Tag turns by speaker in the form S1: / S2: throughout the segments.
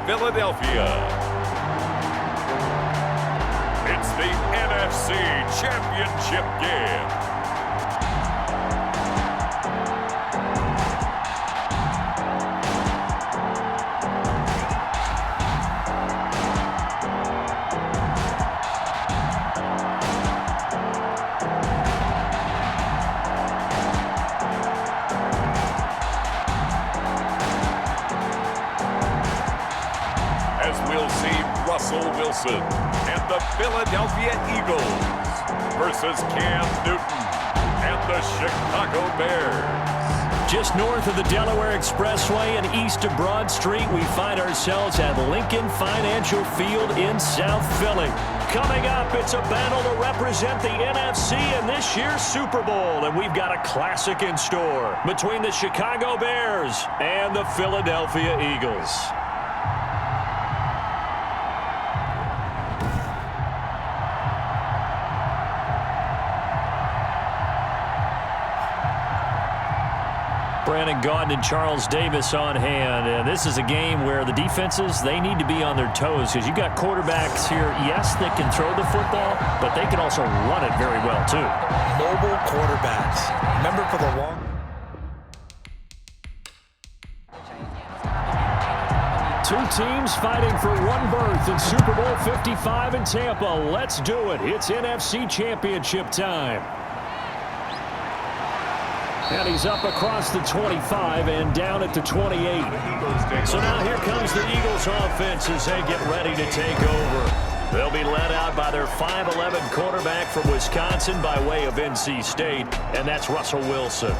S1: Philadelphia. It's the NFC Championship game. Russell Wilson and the Philadelphia Eagles versus Cam Newton and the Chicago Bears.
S2: Just north of the Delaware Expressway and east of Broad Street, we find ourselves at Lincoln Financial Field in South Philly. Coming up, it's a battle to represent the NFC in this year's Super Bowl, and we've got a classic in store between the Chicago Bears and the Philadelphia Eagles. Brandon Gaudin and Charles Davis on hand. And this is a game where the defenses, they need to be on their toes because you've got quarterbacks here, yes, that can throw the football, but they can also run it very well, too.
S3: Mobile quarterbacks. Remember for the long...
S2: Two teams fighting for one berth in Super Bowl 55 in Tampa. Let's do it. It's NFC Championship time. And he's up across the 25 and down at the 28. So now here comes the Eagles offense as they get ready to take over. They'll be led out by their 5'11 quarterback from Wisconsin by way of NC State, and that's Russell Wilson.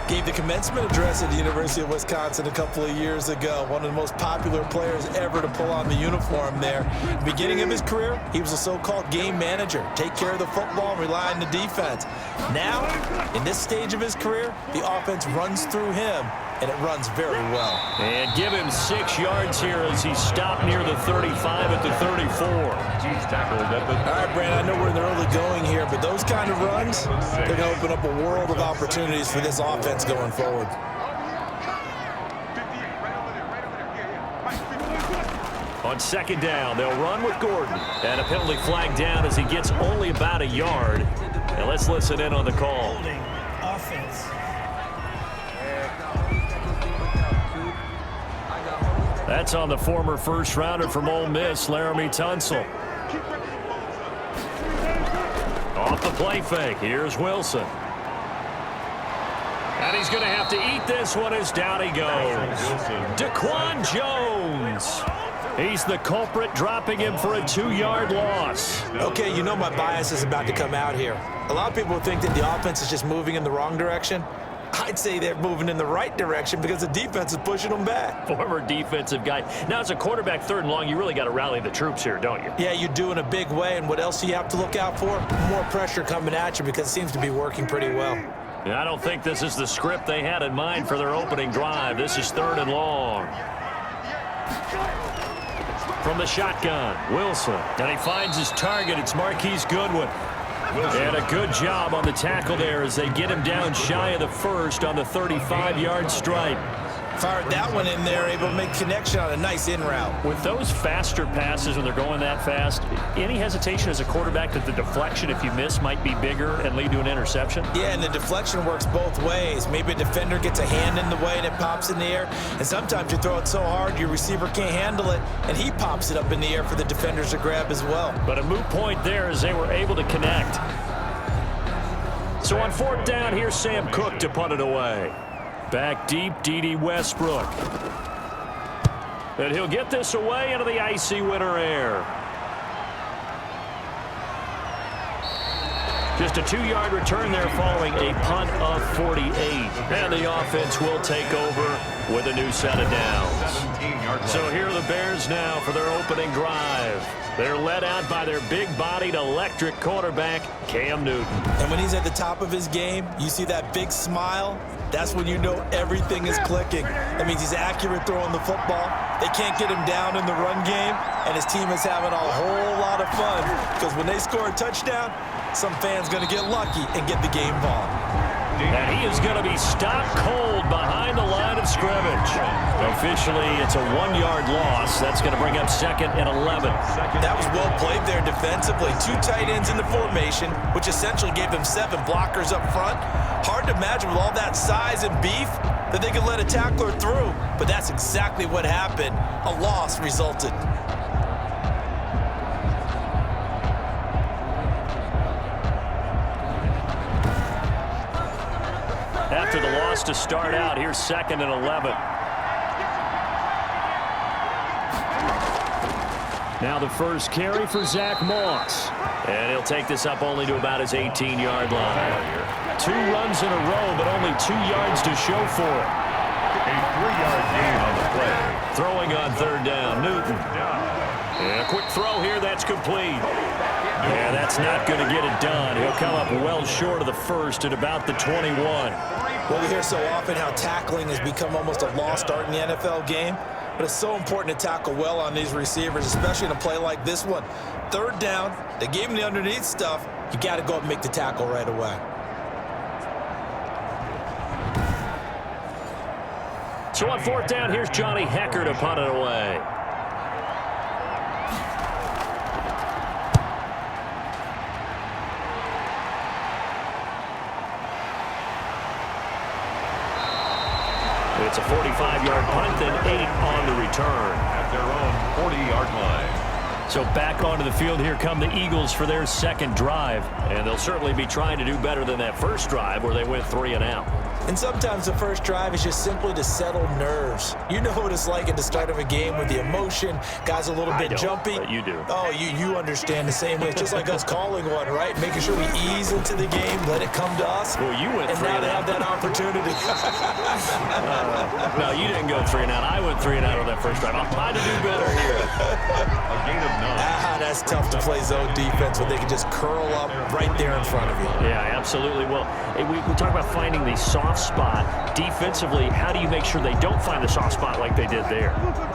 S3: Gave the commencement address at the University of Wisconsin a couple of years ago. One of the most popular players ever to pull on the uniform there. Beginning of his career, he was a so-called game manager. Take care of the football and rely on the defense. Now, in this stage of his career, the offense runs through him, and it runs very well.
S2: And give him 6 yards here as he stopped near the 35 at the 34.
S3: All right, Brandon, I know we're in the early going here, but those kind of runs, they're going to open up a world of opportunities for this offense going forward.
S2: On second down, they'll run with Gordon. And a penalty flag down as he gets only about a yard. And let's listen in on the call.
S4: Holding offense.
S2: That's on the former first-rounder from Ole Miss, Laramie Tunsil. Off the play fake, here's Wilson. And he's going to have to eat this one as down he goes. Daquan Jones. He's the culprit, dropping him for a 2-yard loss.
S3: Okay, you know my bias is about to come out here. A lot of people think that the offense is just moving in the wrong direction. I'd say they're moving in the right direction because the defense is pushing them back.
S2: Former defensive guy. Now, as a quarterback, 3rd and long, you really got to rally the troops here, don't you?
S3: Yeah, you do in a big way. And what else do you have to look out for? More pressure coming at you because it seems to be working pretty well.
S2: I don't think this is the script they had in mind for their opening drive. This is 3rd and long. From the shotgun, Wilson. And he finds his target. It's Marquise Goodwin. And a good job on the tackle there as they get him down shy of the first on the 35-yard stripe.
S3: Fired that one in there, able to make connection on a nice in route.
S2: With those faster passes when they're going that fast, any hesitation as a quarterback that the deflection, if you miss, might be bigger and lead to an interception?
S3: Yeah, and the deflection works both ways. Maybe a defender gets a hand in the way and it pops in the air. And sometimes you throw it so hard your receiver can't handle it, and he pops it up in the air for the defenders to grab as well.
S2: But a moot point there as they were able to connect. So on 4th down, here's Sam Cook to punt it away. Back deep, D.D. Westbrook. And he'll get this away into the icy winter air. Just a 2-yard return there following a punt of 48. And the offense will take over with a new set of downs. So here are the Bears now for their opening drive. They're led out by their big-bodied electric quarterback, Cam Newton.
S3: And when he's at the top of his game, you see that big smile. That's when you know everything is clicking. That means he's accurate throwing the football. They can't get him down in the run game, and his team is having a whole lot of fun because when they score a touchdown, some fan's going to get lucky and get the game ball.
S2: And he is going to be stopped cold behind the line of scrimmage. Officially, it's a 1-yard loss. That's going to bring up 2nd and 11.
S3: That was well played there defensively. 2 tight ends in the formation, which essentially gave them 7 blockers up front. Hard to imagine with all that size and beef that they could let a tackler through, but that's exactly what happened. A loss resulted.
S2: After the loss to start out, here's 2nd and 11. Now the first carry for Zach Moss. And he'll take this up only to about his 18-yard line. 2 runs in a row, but only 2 yards to show for it.
S1: A 3-yard gain on the play.
S2: Throwing on 3rd down, Newton. And a quick throw here, that's complete. Yeah, that's not going to get it done. He'll come up well short of the first at about the 21.
S3: Well, we hear so often how tackling has become almost a lost art in the NFL game. But it's so important to tackle well on these receivers, especially in a play like this one. 3rd down, they gave him the underneath stuff. You got to go up and make the tackle right away.
S2: So on 4th down, here's Johnny Hecker to punt it away. It's a 45-yard punt, then 8 on the return.
S1: At their own 40-yard line.
S2: So back onto the field, here come the Eagles for their 2nd drive. And they'll certainly be trying to do better than that first drive where they went 3 and out.
S3: And sometimes the first drive is just simply to settle nerves. You know what it's like at the start of a game with the emotion. Guys a little bit jumpy.
S2: But you do.
S3: Oh, you understand the same way. It's just like us calling one, right? Making sure we ease into the game, let it come to us.
S2: Well, you went 3
S3: and
S2: and
S3: now they
S2: out.
S3: have that opportunity.
S2: No, you didn't go 3 and out. I went 3 and out on that first drive. I'll try to do better here.
S1: A gain of 9.
S3: That's tough to play zone defense when they can just curl up right there in front of you.
S2: Yeah, absolutely. Well, we talk about finding the soft spot. Defensively, how do you make sure they don't find the soft spot like they did there?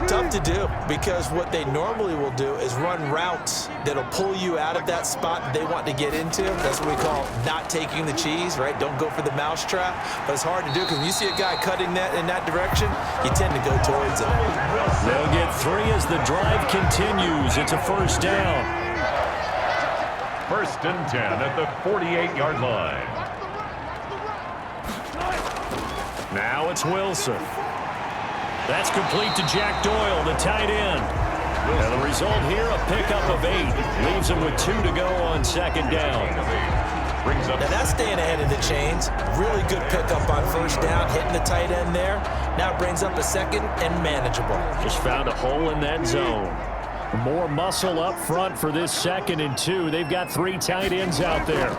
S3: Tough to do, because what they normally will do is run routes that'll pull you out of that spot that they want to get into. That's what we call not taking the cheese, right? Don't go for the mousetrap. But it's hard to do because when you see a guy cutting that in that direction, you tend to go towards him.
S2: They'll get 3 as the drive continues. It's a 1st down.
S1: 1st and 10 at the 48-yard line.
S2: Now it's Wilson. That's complete to Jack Doyle, the tight end. And the result here, a pickup of 8. Leaves him with 2 to go on 2nd down.
S3: Now that's staying ahead of the chains. Really good pickup on 1st down, hitting the tight end there. Now it brings up a 2nd and manageable.
S2: Just found a hole in that zone. More muscle up front for this 2nd and 2. They've got 3 tight ends out there.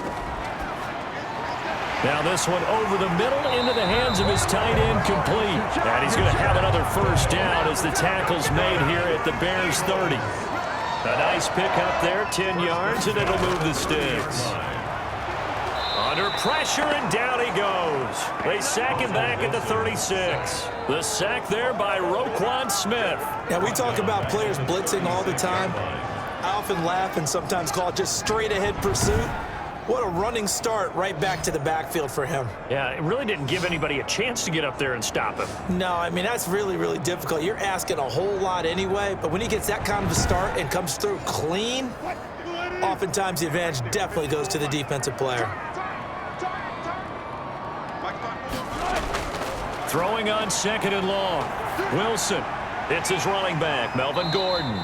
S2: Now this one over the middle into the hands of his tight end, complete. And he's going to have another 1st down as the tackle's made here at the Bears 30. A nice pickup there, 10 yards, and it'll move the sticks. Under pressure, and down he goes. They sack him back at the 36. The sack there by Roquan Smith.
S3: Now, we talk about players blitzing all the time. I often laugh and sometimes call it just straight-ahead pursuit. What a running start right back to the backfield for him.
S2: Yeah, it really didn't give anybody a chance to get up there and stop him.
S3: No, I mean, that's really, really difficult. You're asking a whole lot anyway, but when he gets that kind of a start and comes through clean, oftentimes the advantage definitely goes to the defensive player.
S2: Throwing on 2nd and long. Wilson. It's his running back, Melvin Gordon.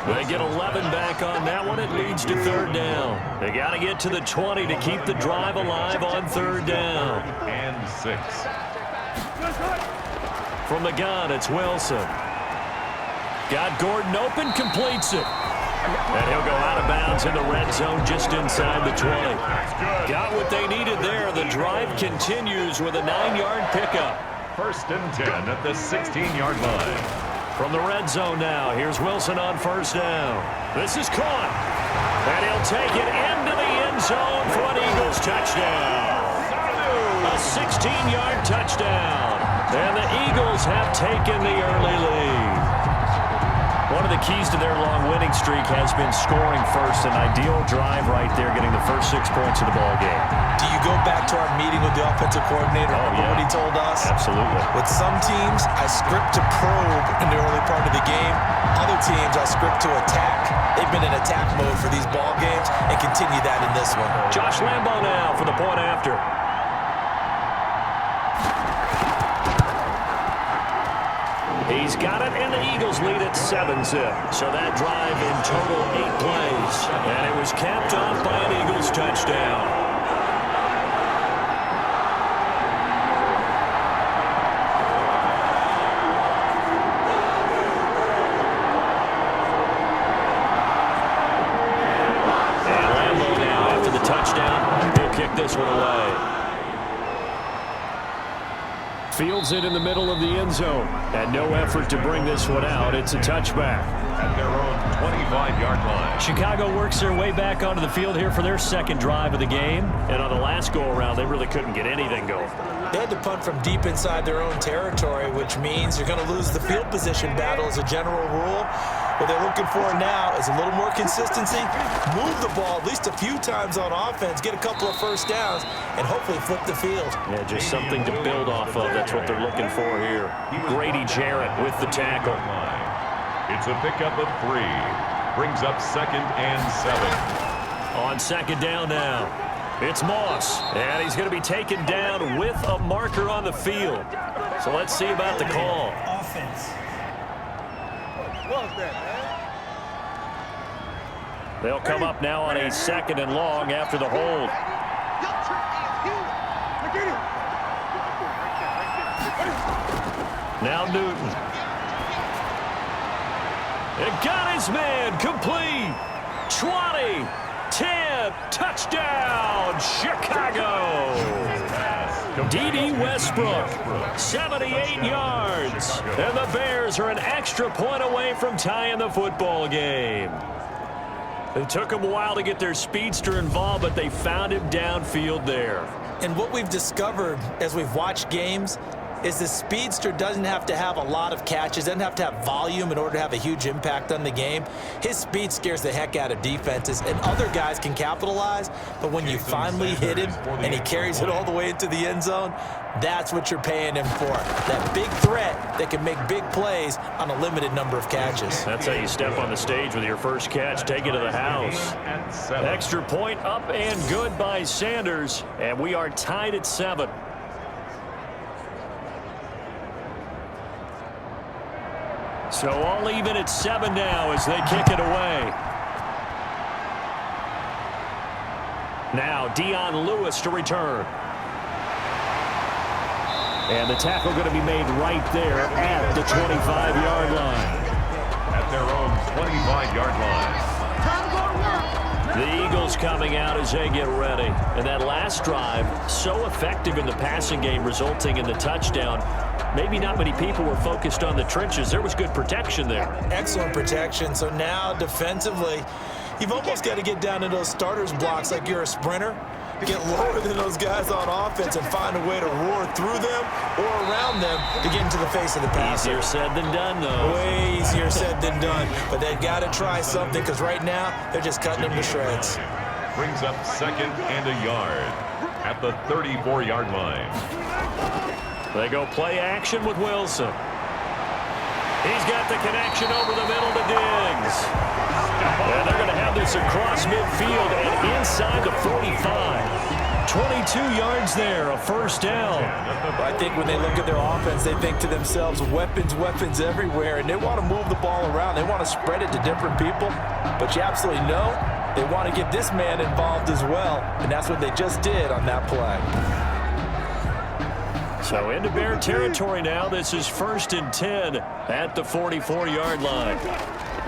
S2: They get 11 back on that one. It leads to 3rd down. They got to get to the 20 to keep the drive alive on 3rd down.
S1: And 6.
S2: From the gun, it's Wilson. Got Gordon open, completes it. And he'll go out of bounds in the red zone just inside the 20. Got what they needed there. The drive continues with a 9-yard pickup.
S1: 1st and 10 at the 16-yard line.
S2: From the red zone now, here's Wilson on 1st down. This is caught. And he'll take it into the end zone for an Eagles touchdown. A 16-yard touchdown. And the Eagles have taken the early lead. One of the the keys to their long winning streak has been scoring first. An ideal drive right there, getting the first 6 points of the ball game.
S3: Do you go back to our meeting with the offensive coordinator? Remember what he told us?
S2: Absolutely.
S3: With some teams, I script to probe in the early part of the game. Other teams, I script to attack. They've been in attack mode for these ball games and continue that in this one.
S2: Josh Lambo now for the point after. He's got it, and the Eagles lead at 7-zip. So that drive in total 8 plays. And it was capped off by an Eagles touchdown. And Lambo now after the touchdown. He'll kick this one away. Fields it in the middle of the end zone. And no effort to bring this one out. It's a touchback.
S1: At their own 25-yard line.
S2: Chicago works their way back onto the field here for their second drive of the game. And on the last go-around, they really couldn't get anything going.
S3: They had to punt from deep inside their own territory, which means you're going to lose the field position battle as a general rule. What they're looking for now is a little more consistency, move the ball at least a few times on offense, get a couple of first downs, and hopefully flip the field.
S2: Yeah, just something to build off of. That's what they're looking for here. Grady Jarrett with the tackle.
S1: It's a pickup of 3. Brings up 2nd and 7.
S2: On second down now. It's Moss, and he's going to be taken down with a marker on the field. So let's see about the call.
S4: Offense.
S2: They'll come up now on a 2nd and long after the hold. Now Newton. It got his man complete. 20, 10, touchdown, Chicago. D.D. Westbrook, 78 yards. And the Bears are an extra point away from tying the football game. It took them a while to get their speedster involved, but they found him downfield there.
S3: And what we've discovered as we've watched games is the speedster doesn't have to have a lot of catches, doesn't have to have volume in order to have a huge impact on the game. His speed scares the heck out of defenses, and other guys can capitalize, but when you finally hit him and he carries it all the way into the end zone, that's what you're paying him for. That big threat that can make big plays on a limited number of catches.
S2: That's how you step on the stage with your first catch, take it to the house. Extra point up and good by Sanders, and we are tied at 7. So all even at 7 now as they kick it away. Now Dion Lewis to return. And the tackle going to be made right there at the 25-yard line.
S1: At their own 25-yard line.
S2: The Eagles coming out as they get ready. And that last drive, so effective in the passing game, resulting in the touchdown. Maybe not many people were focused on the trenches. There was good protection there.
S3: Excellent protection. So now defensively, you've almost got to get down to those starters blocks like you're a sprinter. Get lower than those guys on offense and find a way to roar through them or around them to get into the face of the passer.
S2: Easier said than done, though.
S3: Way easier said than done. But they've got to try something because right now they're just cutting them to shreds.
S1: Brings up 2nd and a yard at the 34-yard line.
S2: They go play action with Wilson. He's got the connection over the middle to Diggs. And they're going to have this across midfield and inside the 45. 22 yards there, a first down.
S3: I think when they look at their offense, they think to themselves, weapons, weapons everywhere, and they want to move the ball around. They want to spread it to different people, but you absolutely know they want to get this man involved as well, and that's what they just did on that play.
S2: So into Bear territory now. This is 1st and 10 at the 44-yard line.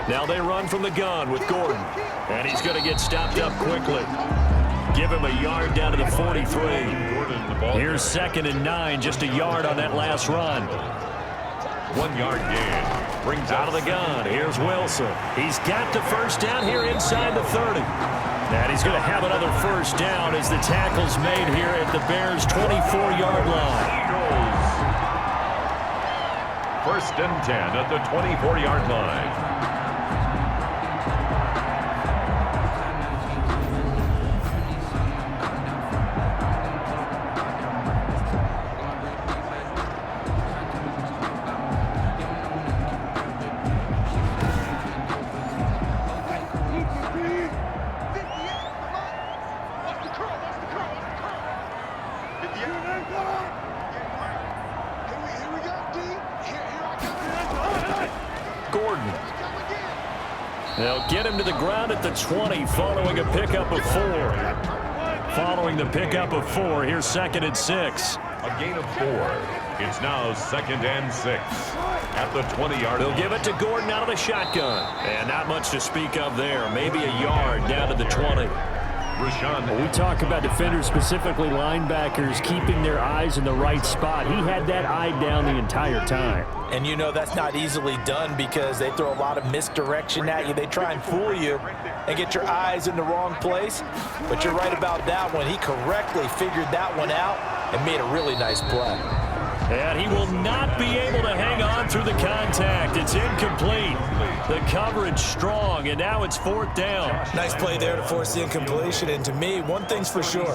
S2: Now they run from the gun with Gordon. And he's going to get stopped up quickly. Give him a yard down to the 43. Here's 2nd and 9, just a yard on that last run.
S1: 1-yard gain. Brings
S2: out of the gun. Here's Wilson. He's got the first down here inside the 30. And he's going to have another first down as the tackle's made here at the Bears' 24-yard line.
S1: 1st and 10 at the 24-yard line.
S2: Gordon. They'll get him to the ground at the 20 following a pickup of 4. Following the pickup of 4, here's 2nd and 6.
S1: A gain of 4. It's now 2nd and 6. At the 20-yard line.
S2: They'll give it to Gordon out of the shotgun. And not much to speak of there. Maybe a yard down to the 20.
S4: We talk about defenders, specifically linebackers, keeping their eyes in the right spot. He had that eye down the entire time.
S3: And you know that's not easily done because they throw a lot of misdirection at you. They try and fool you and get your eyes in the wrong place. But you're right about that one. He correctly figured that one out and made a really nice play.
S2: And he will not be able to hang on through the contact. It's incomplete. The coverage strong, and now it's 4th down.
S3: Nice play there to force the incompletion. And to me, one thing's for sure.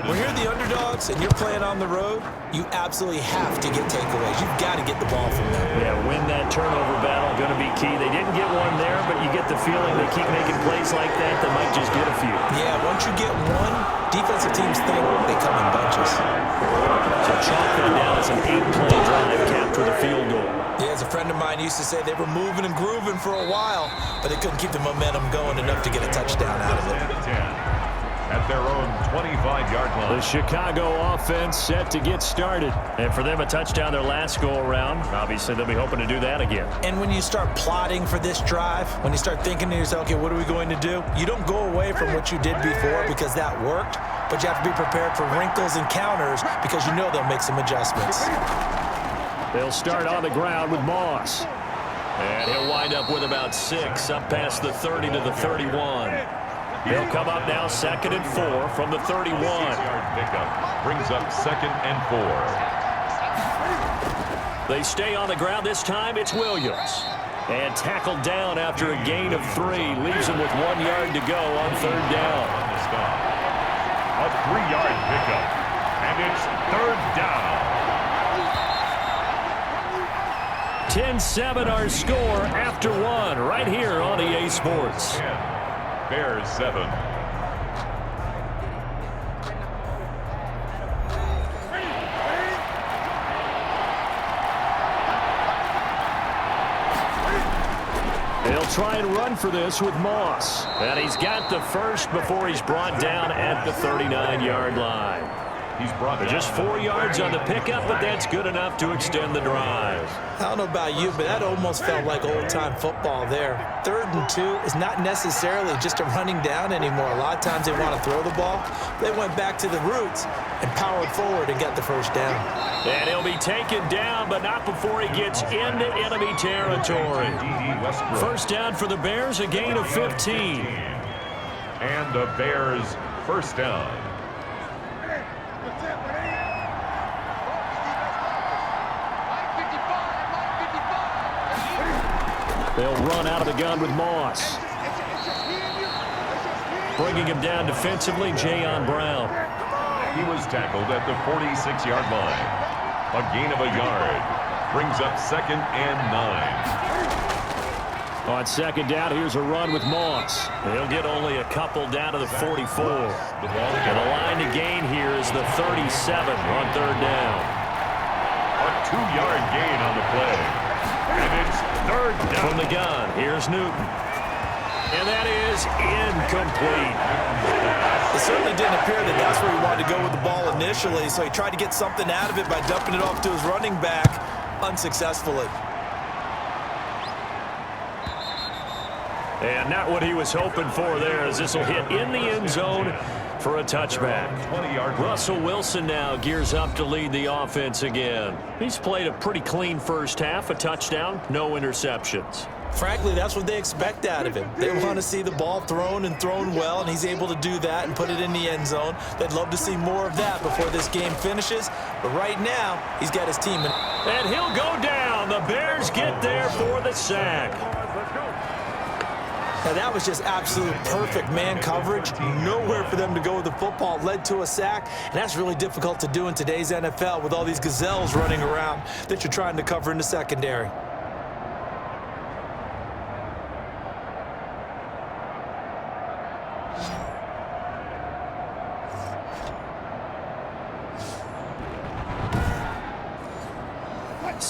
S3: When you're the underdogs and you're playing on the road, you absolutely have to get takeaways. You've got to get the ball from them.
S2: Yeah, win that turnover battle, going to be key. They didn't get one there, but you get the feeling they keep making plays like that, they might just get a few.
S3: Yeah, once you get one, defensive teams think they come in bunches.
S2: So chalk that down as an 8-play drive capped with a field goal.
S3: Yeah, as a friend of mine used to say, they were moving and grooving for a while, but they couldn't keep the momentum going enough to get a touchdown out of it.
S1: At their own 25-yard line.
S2: The Chicago offense set to get started. And for them, a touchdown their last go-around. Obviously, they'll be hoping to do that again.
S3: And when you start plotting for this drive, when you start thinking to yourself, okay, what are we going to do? You don't go away from what you did before because that worked, but you have to be prepared for wrinkles and counters because you know they'll make some adjustments.
S2: They'll start on the ground with Moss. And he'll wind up with about 6 up past the 30 to the 31. They'll come up now 2nd and 4 from the 31.
S1: 6-yard pickup brings up 2nd and 4.
S2: They stay on the ground. This time it's Williams. And tackled down after a gain of 3. Leaves him with 1 yard to go on 3rd down.
S1: A 3-yard pickup. And it's 3rd down.
S2: 10-7 our score after 1 right here on EA Sports.
S1: Bears 7.
S2: They'll try and run for this with Moss. And he's got the first before he's brought down at the 39-yard line.
S1: He's brought down
S2: just 4 yards on the pickup, but that's good enough to extend the drive.
S3: I don't know about you, but that almost felt like old-time football there. 3rd and 2 is not necessarily just a running down anymore. A lot of times they want to throw the ball. They went back to the roots and powered forward and got the 1st down.
S2: And he'll be taken down, but not before he gets into enemy territory. 1st down for the Bears, a gain of 15.
S1: And the Bears 1st down.
S2: They'll run out of the gun with Moss. Bringing him down defensively, Jayon Brown.
S1: He was tackled at the 46-yard line. A gain of a yard. Brings up 2nd and 9.
S2: On 2nd down, here's a run with Moss. He'll get only a couple down to the 44. And the line to gain here is the 37 on 3rd down.
S1: A 2-yard gain on the play. And it's 3rd down.
S2: From the gun, here's Newton. And that is incomplete.
S3: It certainly didn't appear that that's where he wanted to go with the ball initially, so he tried to get something out of it by dumping it off to his running back unsuccessfully.
S2: And not what he was hoping for there, as this will hit in the end zone for a touchback. Russell Wilson now gears up to lead the offense again. He's played a pretty clean first half, a touchdown, no interceptions.
S3: Frankly, that's what they expect out of him. They want to see the ball thrown and thrown well, and he's able to do that and put it in the end zone. They'd love to see more of that before this game finishes, but right now, he's got his team in.
S2: And he'll go down. The Bears get there for the sack.
S3: Now, that was just absolute perfect man coverage. Nowhere for them to go with the football. Led to a sack, and that's really difficult to do in today's NFL with all these gazelles running around that you're trying to cover in the secondary.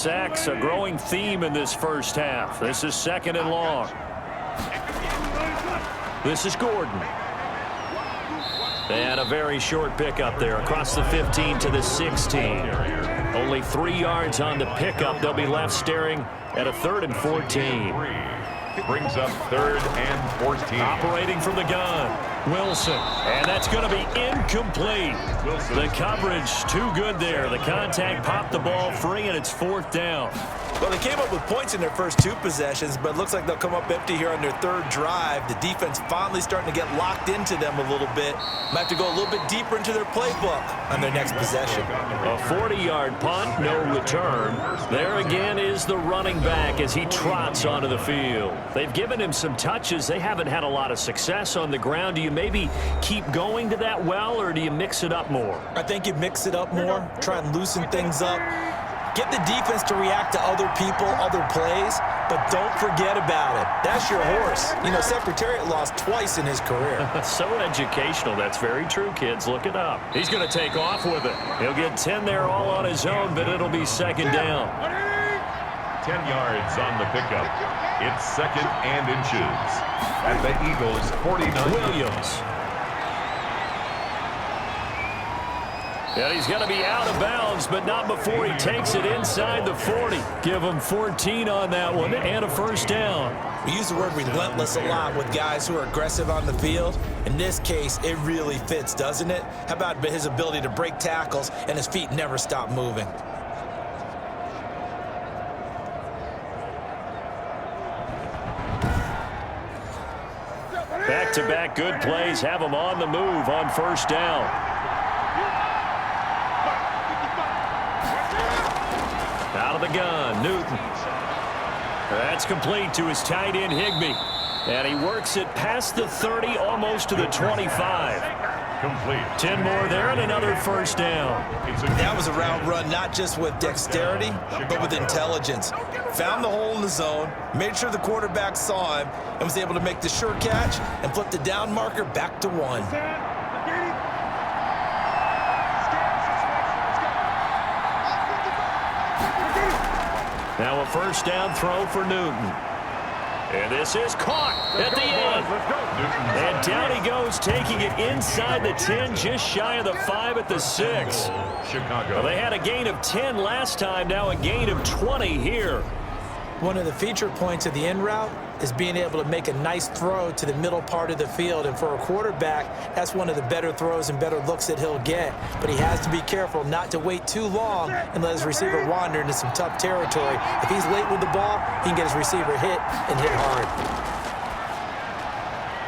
S2: Sacks, a growing theme in this first half. This is 2nd and long. This is Gordon. And a very short pickup there across the 15 to the 16. Only 3 yards on the pickup. They'll be left staring at a 3rd and 14.
S1: Brings up 3rd and 14.
S2: Operating from the gun, Wilson. And that's going to be incomplete. The coverage too good there. The contact popped the ball free, and it's 4th down.
S3: Well, they came up with points in their first 2 possessions, but it looks like they'll come up empty here on their 3rd drive. The defense finally starting to get locked into them a little bit. Might have to go a little bit deeper into their playbook on their next possession.
S2: A 40-yard punt, no return. There again is the running back as he trots onto the field. They've given him some touches. They haven't had a lot of success on the ground. Do you maybe keep going to that well, or do you mix it up more?
S3: I think you mix it up more, try and loosen things up. Get the defense to react to other people, other plays, but don't forget about it. That's your horse. You know, Secretariat lost twice in his career.
S2: So educational. That's very true, kids. Look it up. He's going to take off with it. He'll get 10 there all on his own, but it'll be 2nd down.
S1: 10 yards on the pickup. It's 2nd and inches. At the Eagles' 49.
S2: Williams. And he's going to be out of bounds, but not before he takes it inside the 40. Give him 14 on that one and a 1st down.
S3: We use the word relentless a lot with guys who are aggressive on the field. In this case, it really fits, doesn't it? How about his ability to break tackles and his feet never stop moving?
S2: Back-to-back good plays have him on the move on 1st down. Out of the gun, Newton. That's complete to his tight end, Higbee. And he works it past the 30, almost to the 25.
S1: Complete.
S2: 10 more there and another 1st down.
S3: That was a route run not just with dexterity, but with intelligence. Found the hole in the zone, made sure the quarterback saw him, and was able to make the sure catch and flip the down marker back to 1.
S2: Now a 1st down throw for Newton. And this is caught at the end. And down he goes, taking it inside the 10, just shy of the 5 at the 6.
S1: Chicago.
S2: Well, they had a gain of 10 last time, now a gain of 20 here.
S3: One of the feature points of the in route is being able to make a nice throw to the middle part of the field. And for a quarterback, that's one of the better throws and better looks that he'll get. But he has to be careful not to wait too long and let his receiver wander into some tough territory. If he's late with the ball, he can get his receiver hit and hit hard.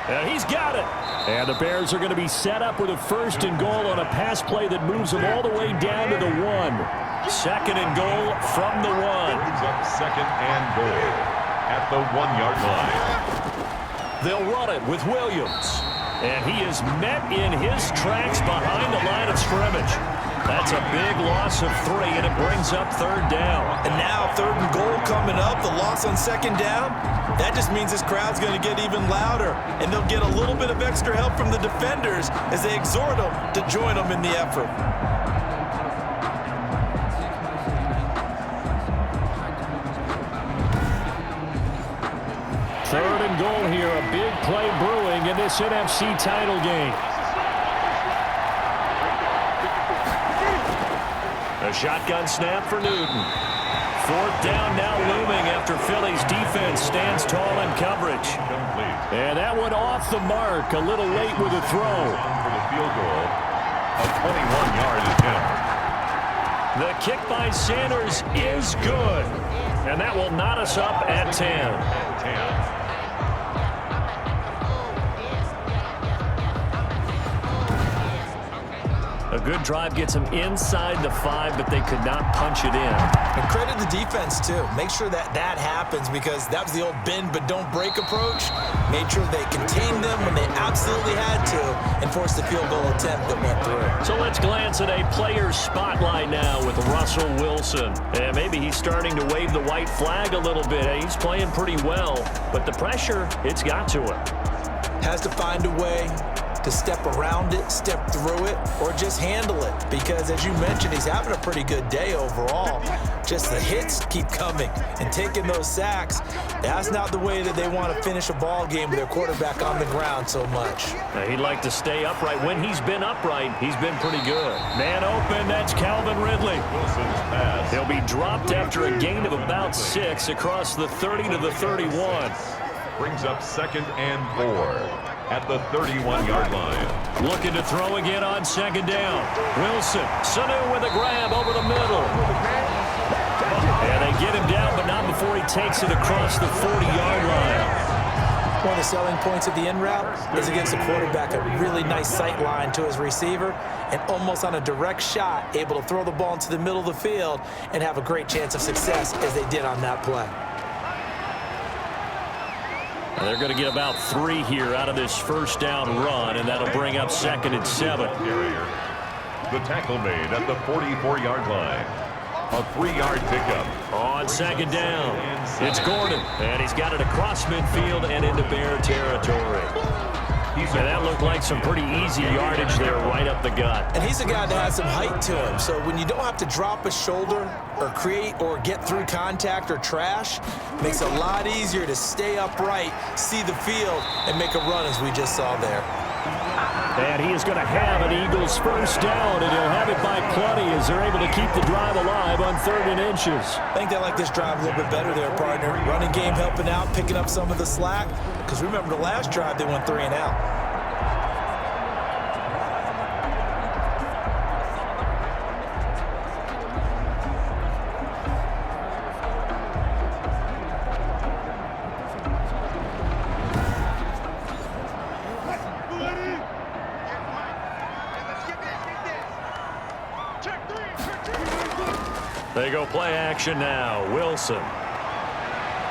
S2: And he's got it. And the Bears are going to be set up with a 1st and goal on a pass play that moves them all the way down to the 1. 2nd and goal from the 1.
S1: Brings up 2nd and goal at the 1-yard line.
S2: They'll run it with Williams. And he is met in his tracks behind the line of scrimmage. That's a big loss of 3, and it brings up 3rd down.
S3: And now 3rd and goal coming up, the loss on 2nd down. That just means this crowd's going to get even louder, and they'll get a little bit of extra help from the defenders as they exhort them to join them in the effort.
S2: Third and goal here, a big play brewing in this NFC title game. A shotgun snap for Newton. 4th down now looming after Philly's defense stands tall in coverage. And that one off the mark, a little late with a throw.
S1: For the field goal, a 21-yard attempt.
S2: The kick by Sanders is good. And that will knot us up at 10. A good drive gets them inside the 5, but they could not punch it in.
S3: And credit the defense, too. Make sure that happens, because that was the old bend but don't break approach. Made sure they contained them when they absolutely had to and forced the field goal attempt that went through.
S2: So let's glance at a player's spotlight now with Russell Wilson. And maybe he's starting to wave the white flag a little bit. He's playing pretty well, but the pressure, it's got to him.
S3: Has to find a way to step around it, step through it, or just handle it. Because as you mentioned, he's having a pretty good day overall. Just the hits keep coming and taking those sacks. That's not the way that they want to finish a ball game with their quarterback on the ground so much.
S2: He'd like to stay upright. When he's been upright, he's been pretty good. Man open, that's Calvin Ridley.
S1: Wilson's pass.
S2: He'll be dropped after a gain of about 6 across the 30 to the 31.
S1: Brings up 2nd and 4 at the 31-yard line.
S2: Looking to throw again on 2nd down. Wilson, Sanu with a grab over the middle. And they get him down, but not before he takes it across the 40-yard line.
S3: One of the selling points of the in route is against the quarterback, a really nice sight line to his receiver, and almost on a direct shot, able to throw the ball into the middle of the field and have a great chance of success as they did on that play.
S2: They're going to get about 3 here out of this first down run, and that'll bring up 2nd and 7.
S1: The tackle made at the 44-yard line. A 3-yard pickup.
S2: On 2nd down, it's Gordon, and he's got it across midfield and into Bear territory. And that looked like some pretty easy yardage there right up the gut.
S3: And he's a guy that has some height to him, so when you don't have to drop a shoulder or create or get through contact or trash, it makes it a lot easier to stay upright, see the field, and make a run as we just saw there.
S2: And he is going to have an Eagles first down, and he'll have it by plenty as they're able to keep the drive alive on 3rd and inches.
S3: I think they like this drive a little bit better there, partner. Running game helping out, picking up some of the slack. Because remember the last drive, they went 3 and out.
S2: They go play action now. Wilson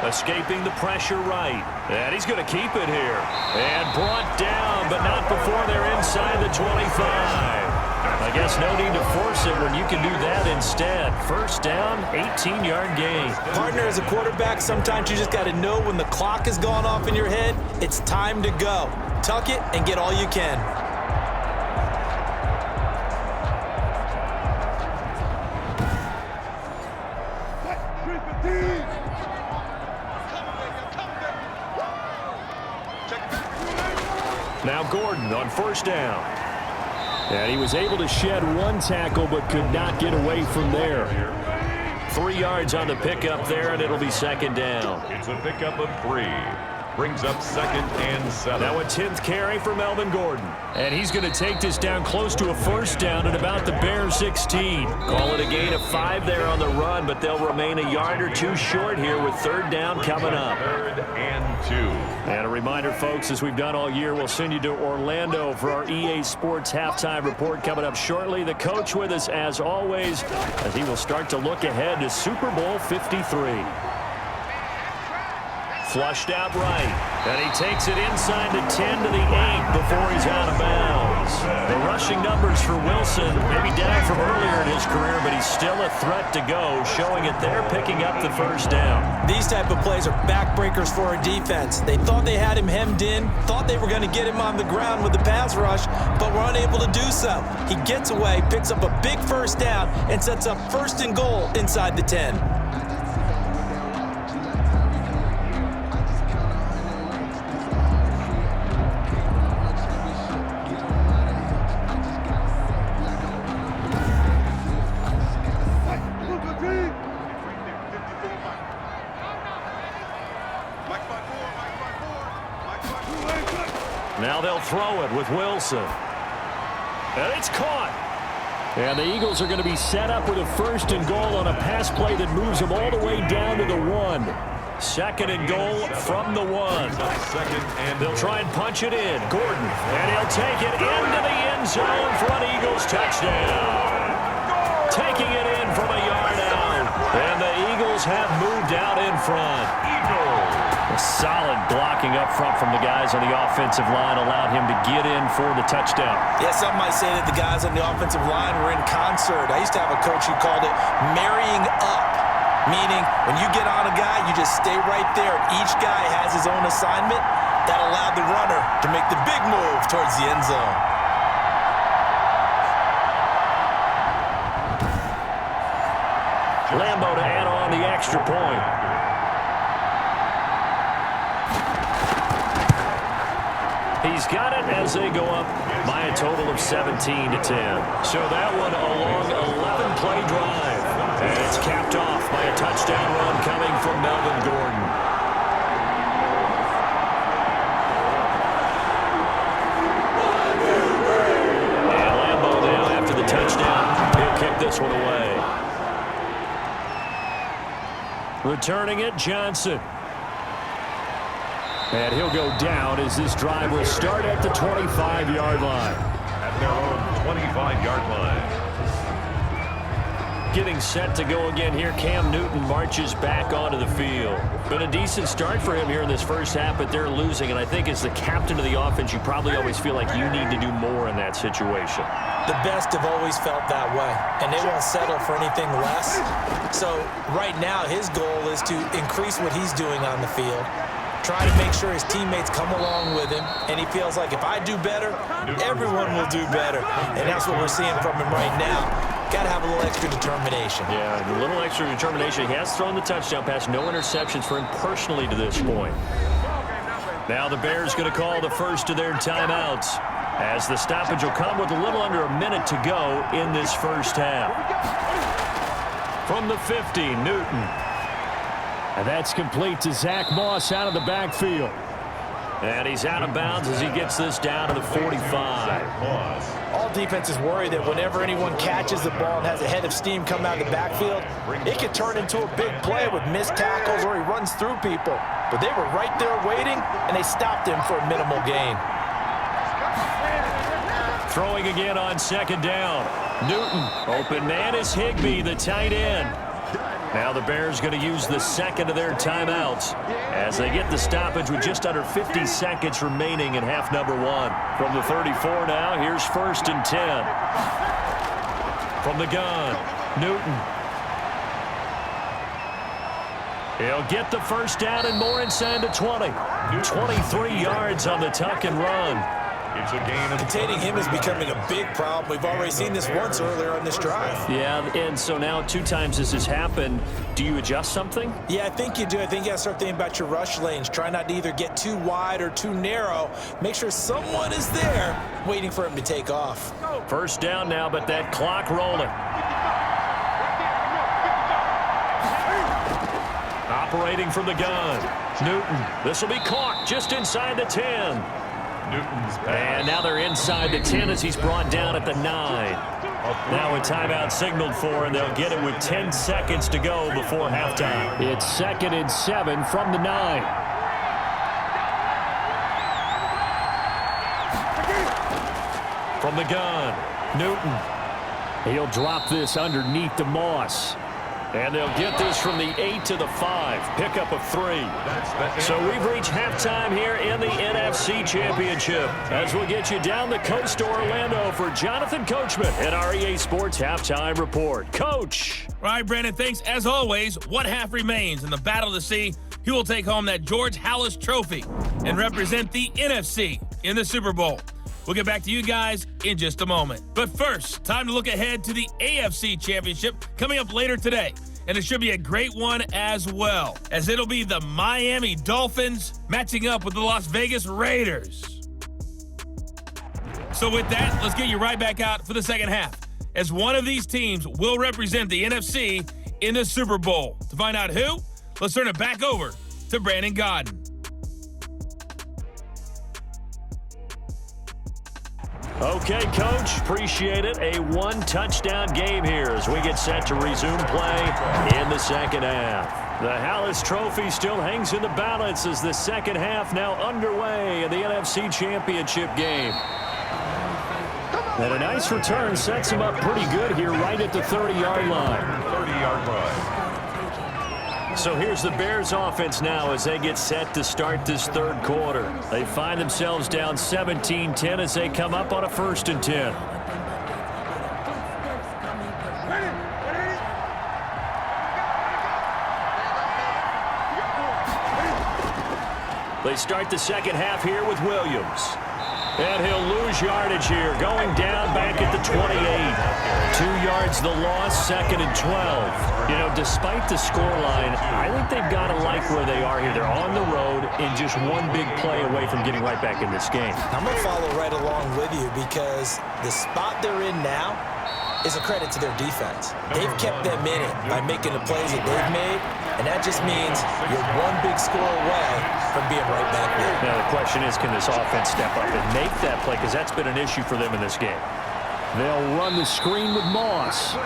S2: escaping the pressure right. And he's going to keep it here. And brought down, but not before they're inside the 25. I guess no need to force it when you can do that instead. First down, 18-yard gain.
S3: Partner, as a quarterback, sometimes you just got to know when the clock has gone off in your head, it's time to go. Tuck it and get all you can.
S2: Now Gordon on first down. And he was able to shed 1 tackle but could not get away from there. 3 yards on the pickup there, and it'll be 2nd down.
S1: It's a pickup of 3. Brings up 2nd and 7.
S2: Now a 10th carry for Melvin Gordon. And he's going to take this down close to a first down at about the Bears 16. Call it a gain of 5 there on the run, but they'll remain a yard or 2 short here with 3rd down coming up.
S1: 3rd and 2.
S2: And a reminder, folks, as we've done all year, we'll send you to Orlando for our EA Sports halftime report coming up shortly. The coach with us, as always, as he will start to look ahead to Super Bowl 53. Flushed out right, and he takes it inside the 10 to the 8 before he's out of bounds. The rushing numbers for Wilson maybe down from earlier in his career, but he's still a threat to go, showing it there, picking up the first down.
S3: These type of plays are backbreakers for a defense. They thought they had him hemmed in, thought they were going to get him on the ground with the pass rush, but were unable to do so. He gets away, picks up a big first down, and sets up 1st and goal inside the 10.
S2: Now they'll throw it with Wilson. And it's caught. And the Eagles are going to be set up with a 1st and goal on a pass play that moves them all the way down to the 1. 2nd and goal from the 1. They'll try and punch it in. Gordon. And he'll take it into the end zone for an Eagles touchdown. Taking it in from a yard out. And the Eagles have moved out in front. A solid blocking up front from the guys on the offensive line allowed him to get in for the touchdown.
S3: Yeah, some might say that the guys on the offensive line were in concert. I used to have a coach who called it marrying up, meaning when you get on a guy, you just stay right there. Each guy has his own assignment, That allowed the runner to make the big move towards the end zone.
S2: Lambo to add on the extra point. He's got it as they go up by a total of 17-10. So that one a long 11-play drive. And it's capped off by a touchdown run coming from Melvin Gordon. And Lambo now after the touchdown. He'll kick this one away. Returning it, Johnson. And he'll go down as this drive will start at the 25-yard line.
S1: At their own 25-yard line.
S2: Getting set to go again here, Cam Newton marches back onto the field. Been a decent start for him here in this first half, but they're losing. And I think as the captain of the offense, you probably always feel like you need to do more in that situation.
S3: The best have always felt that way, and they won't settle for anything less. So right now, his goal is to increase what he's doing on the field, try to make sure his teammates come along with him, and he feels like if I do better, everyone will do better. And that's what we're seeing from him right now. Got to have a little extra determination.
S2: Yeah, a little extra determination. He has thrown the touchdown pass. No interceptions for him personally to this point. Now the Bears going to call the first of their timeouts, as the stoppage will come with a little under a minute to go in this first half. From the 50, Newton.
S4: And that's complete to Zach Moss out of the backfield.
S2: And he's out of bounds as he gets this down to the 45.
S3: All defenses worry that whenever anyone catches the ball and has a head of steam come out of the backfield, it could turn into a big play with missed tackles or he runs through people. But they were right there waiting, and they stopped him for a minimal gain.
S2: Throwing again on second down. Newton, open man is Higbee, the tight end. Now the Bears going to use the second of their timeouts as they get the stoppage with just under 50 seconds remaining in half number one. From the 34 now, here's 1st and 10. From the gun, Newton. He'll get the first down and more inside the 20. 23 yards on the tuck and run.
S1: It's a gain of
S3: Containing him is becoming a big problem. We've already seen this once earlier on this drive.
S2: Yeah, and so now 2 times this has happened. Do you adjust something?
S3: Yeah, I think you do. I think you got to start thinking about your rush lanes. Try not to either get too wide or too narrow. Make sure someone is there waiting for him to take off.
S2: First down now, but that clock rolling. Operating from the gun. Newton. This will be caught just inside the 10.
S1: Newton's back.
S2: And now they're inside the 10 as he's brought down at the 9. Now a timeout signaled for, and they'll get it with 10 seconds to go before halftime.
S4: It's 2nd and 7 from the 9.
S2: From the gun, Newton.
S4: He'll drop this underneath the Moss.
S2: And they'll get this from the 8 to the 5. Pickup of 3. So we've reached halftime here in the NFC Championship. As we'll get you down the coast to Orlando for Jonathan Coachman and our EA Sports Halftime Report. Coach.
S5: All right, Brandon, thanks. As always, one half remains in the Battle of the Sea. He will take home that George Halas Trophy and represent the NFC in the Super Bowl. We'll get back to you guys in just a moment. But first, time to look ahead to the AFC Championship coming up later today. And it should be a great one as well, as it'll be the Miami Dolphins matching up with the Las Vegas Raiders. So with that, let's get you right back out for the second half, as one of these teams will represent the NFC in the Super Bowl. To find out who, let's turn it back over to Brandon Godden.
S2: Okay, Coach, appreciate it. A one-touchdown game here as we get set to resume play in the second half. The Halas Trophy still hangs in the balance as the second half now underway in the NFC Championship game. And a nice return sets him up pretty good here right at the 30-yard line.
S1: 30-yard line.
S2: So here's the Bears offense now as they get set to start this third quarter. They find themselves down 17-10 as they come up on a 1st and 10. They start the second half here with Williams. And he'll lose yardage here, going down back at the 28. 2 yards the loss, second and 12. You know, despite the scoreline, I think they've got to like where they are here. They're on the road and just one big play away from getting right back in this game.
S3: I'm going to follow right along with you because the spot they're in now is a credit to their defense. They've kept them in it by making the plays that they've made, and that just means you're one big score away from being right back there.
S2: Now the question is, can this offense step up and make that play? Because that's been an issue for them in this game.
S4: They'll run the screen with Moss.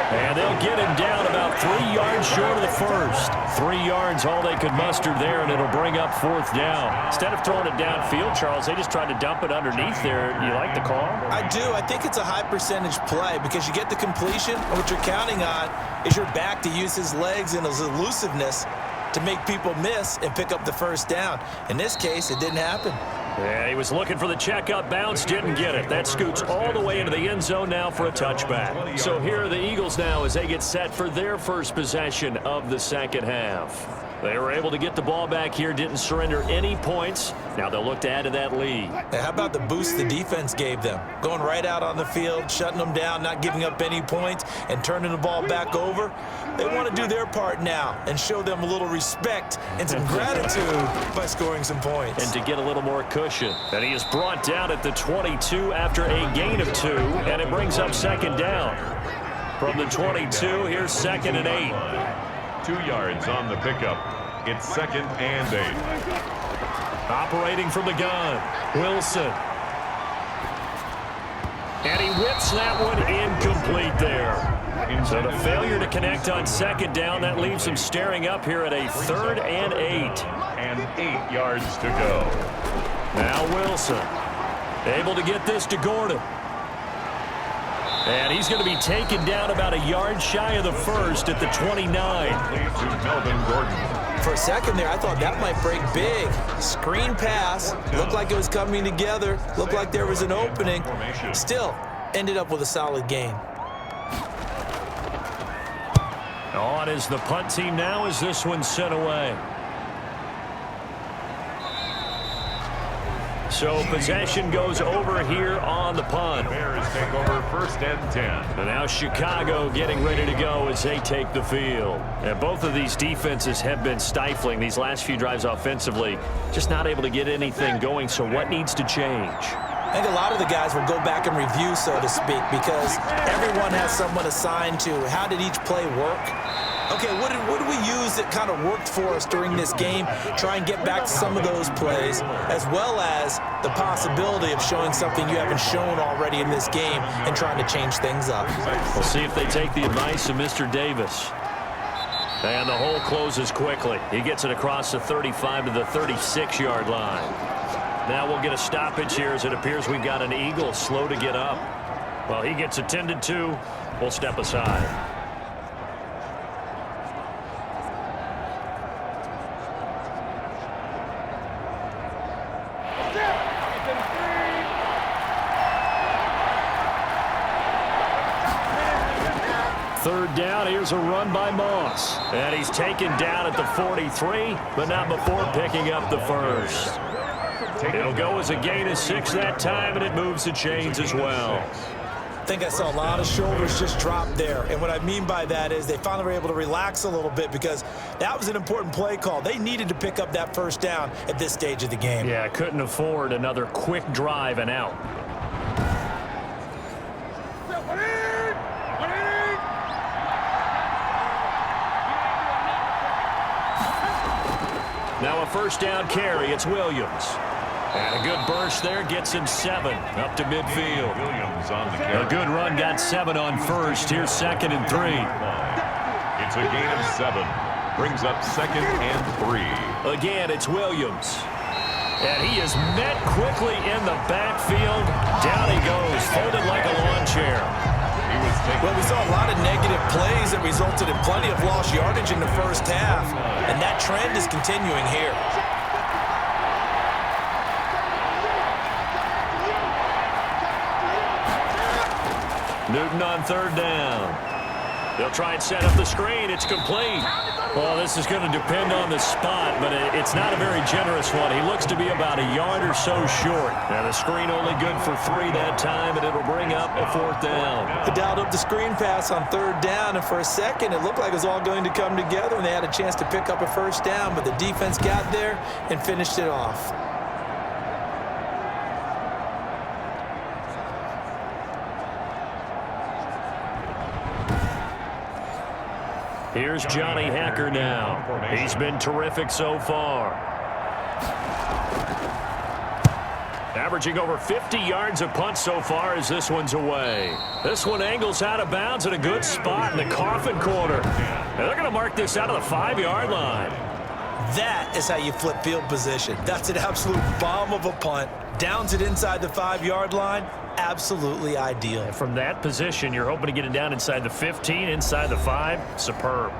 S2: And they'll get him down about 3 yards short of the first. 3 yards, all they could muster there, and it'll bring up fourth down. Instead of throwing it downfield, Charles, they just tried to dump it underneath there. You like the call?
S3: I do. I think it's a high percentage play because you get the completion, and what you're counting on is your back to use his legs and his elusiveness to make people miss and pick up the first down. In this case, it didn't happen.
S2: Yeah, he was looking for the checkup bounce, didn't get it. That scoots all the way into the end zone now for a touchback. So here are the Eagles now as they get set for their first possession of the second half. They were able to get the ball back here, didn't surrender any points. Now they'll look to add to that lead.
S3: Now, how about the boost the defense gave them? Going right out on the field, shutting them down, not giving up any points, and turning the ball back over. They want to do their part now and show them a little respect and some gratitude by scoring some points.
S2: And to get a little more cushion. And he is brought down at the 22 after a gain of 2, and it brings up second down. From the 22, here's second and 8.
S1: 2 yards on the pickup. It's second and 8.
S2: Operating from the gun, Wilson. And he whips that one incomplete there. So the failure to connect on second down, that leaves him staring up here at a 3rd and 8.
S1: And 8 yards to go.
S2: Now Wilson, able to get this to Gordon. And he's going to be taken down about a yard shy of the first at the 29.
S1: To Melvin Gordon.
S3: For a second there, I thought that might break big. Screen pass. Looked like it was coming together. Looked like there was an opening. Still, ended up with a solid gain.
S2: On is the punt team now as this one's sent away. So possession goes over here on the punt.
S1: Bears take over first and 10.
S2: And now Chicago getting ready to go as they take the field. And both of these defenses have been stifling these last few drives offensively. Just not able to get anything going. So what needs to change?
S3: I think a lot of the guys will go back and review, so to speak, because everyone has someone assigned to how did each play work. Okay, what did we use that kind of worked for us during this game? Try and get back to some of those plays, as well as the possibility of showing something you haven't shown already in this game and trying to change things up.
S2: We'll see if they take the advice of Mr. Davis. And the hole closes quickly. He gets it across the 35 to the 36-yard line. Now we'll get a stoppage here as it appears we've got an Eagle slow to get up. Well, he gets attended to. We'll step aside. Third down, here's a run by Moss. And he's taken down at the 43, but not before picking up the first. It'll go as a gain of 6 that time, and it moves the chains as well.
S3: I think I saw a lot of shoulders just drop there. And what I mean by that is they finally were able to relax a little bit because that was an important play call. They needed to pick up that first down at this stage of the game.
S2: Yeah, couldn't afford another quick drive and out. Now a first down carry. It's Williams. And a good burst there gets him 7 up to midfield.
S1: Williams on the carry.
S2: A good run got 7 on first. Here's second and 3.
S1: It's a gain of 7. Brings up second and 3.
S2: Again, it's Williams. And he is met quickly in the backfield. Down he goes, folded like a lawn chair.
S3: Well, we saw a lot of negative plays that resulted in plenty of lost yardage in the first half, and that trend is continuing here.
S2: Newton on third down. They'll try and set up the screen. It's complete. Well, this is going to depend on the spot, but it's not a very generous one. He looks to be about a yard or so short. Now, the screen only good for 3 that time, and it'll bring up a 4th down.
S3: They dialed up the screen pass on 3rd down, and for a second, it looked like it was all going to come together, and they had a chance to pick up a 1st down, but the defense got there and finished it off.
S2: Here's Johnny Hacker now. He's been terrific so far. Averaging over 50 yards a punt so far as this one's away. This one angles out of bounds at a good spot in the coffin corner. Now they're going to mark this out of the 5-yard line.
S3: That is how you flip field position. That's an absolute bomb of a punt. Downs it inside the 5-yard line. Absolutely ideal.
S2: And from that position, you're hoping to get it down inside the 15, inside the 5. Superb.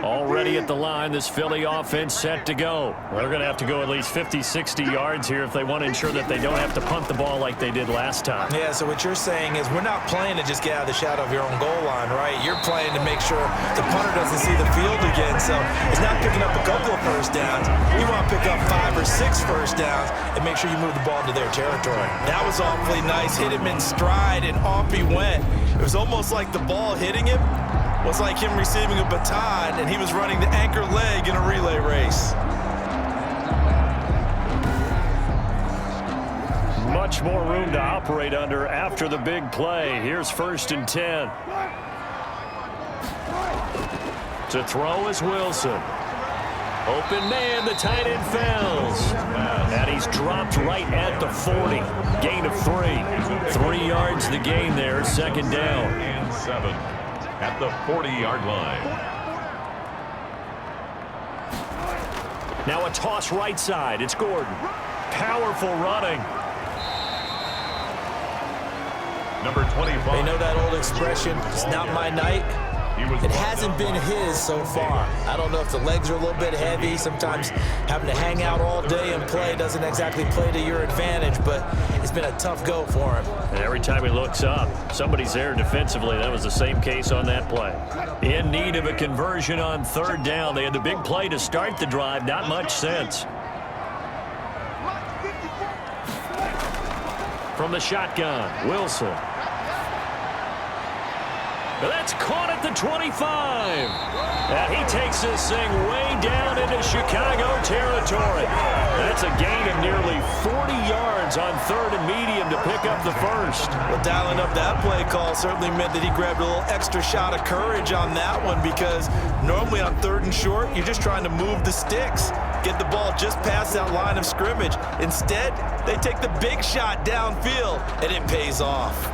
S2: Already at the line, this Philly offense set to go. Well, they're going to have to go at least 50, 60 yards here if they want to ensure that they don't have to punt the ball like they did last time.
S3: Yeah, so what you're saying is we're not playing to just get out of the shadow of your own goal line, right? You're playing to make sure the punter doesn't see the field again. So it's not picking up a couple of 1st downs. You want to pick up 5 or 6 1st downs and make sure you move the ball into their territory. That was awfully nice. Hit him in stride, and off he went. It was almost like the ball hitting him was like him receiving a baton, and he was running the anchor leg in a relay race.
S2: Much more room to operate under after the big play. Here's 1st and 10. To throw is Wilson. Open man, the tight end fails. And he's dropped right at the 40. Gain of 3. 3 yards the gain there, 2nd down.
S1: And 7 at the 40-yard line.
S2: Now a toss right side. It's Gordon. Powerful running.
S1: Number 25.
S3: They know that old expression, it's not my night. It hasn't been his so far. I don't know if the legs are a little bit heavy. Sometimes having to hang out all day and play doesn't exactly play to your advantage, but it's been a tough go for him.
S2: And every time he looks up, somebody's there defensively. That was the same case on that play. In need of a conversion on 3rd down. They had the big play to start the drive. Not much sense. From the shotgun, Wilson. That's caught at the 25. And he takes this thing way down into Chicago territory. That's a gain of nearly 40 yards on 3rd and medium to pick up the 1st.
S3: Well, dialing up that play call certainly meant that he grabbed a little extra shot of courage on that one, because normally on 3rd and short, you're just trying to move the sticks, get the ball just past that line of scrimmage. Instead, they take the big shot downfield, and it pays off.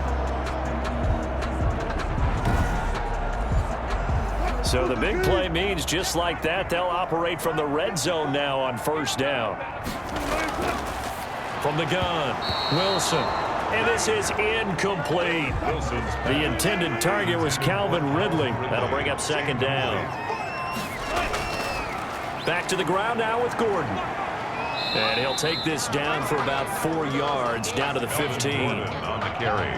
S2: So the big play means just like that, they'll operate from the red zone now on 1st down. From the gun, Wilson. And this is incomplete. The intended target was Calvin Ridley. That'll bring up 2nd down. Back to the ground now with Gordon. And he'll take this down for about 4 yards, down to the 15.
S1: On the carry.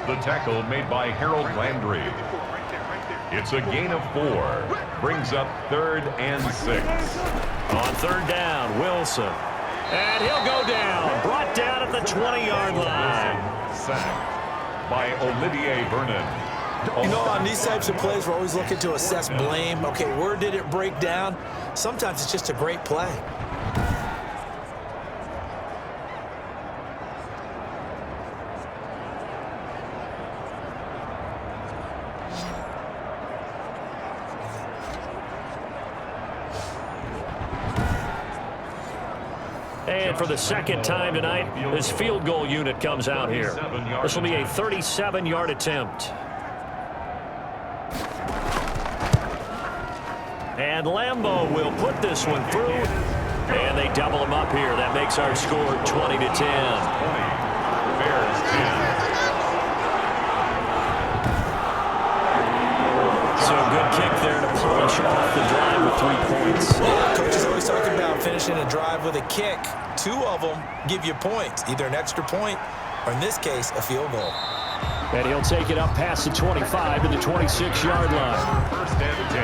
S1: The tackle made by Harold Landry. It's a gain of 4. Brings up 3rd and 6.
S2: On 3rd down, Wilson. And he'll go down. Brought down at the 20-yard line.
S1: Sacked by Olivier Vernon.
S3: You know, on these types of plays, we're always looking to assess blame. Okay, where did it break down? Sometimes it's just a great play.
S2: And for the 2nd time tonight, this field goal unit comes out here. This will be a 37-yard attempt. And Lambeau will put this one through. And they double him up here. That makes our score 20-10.
S1: Bears 10.
S2: So good kick there to polish off the drive with 3 points.
S3: Yeah, coach is always talking about finishing a drive with a kick. 2 of them give you points, either an extra point or, in this case, a field goal.
S2: And he'll take it up past the 25 to the 26-yard line.
S1: First and 10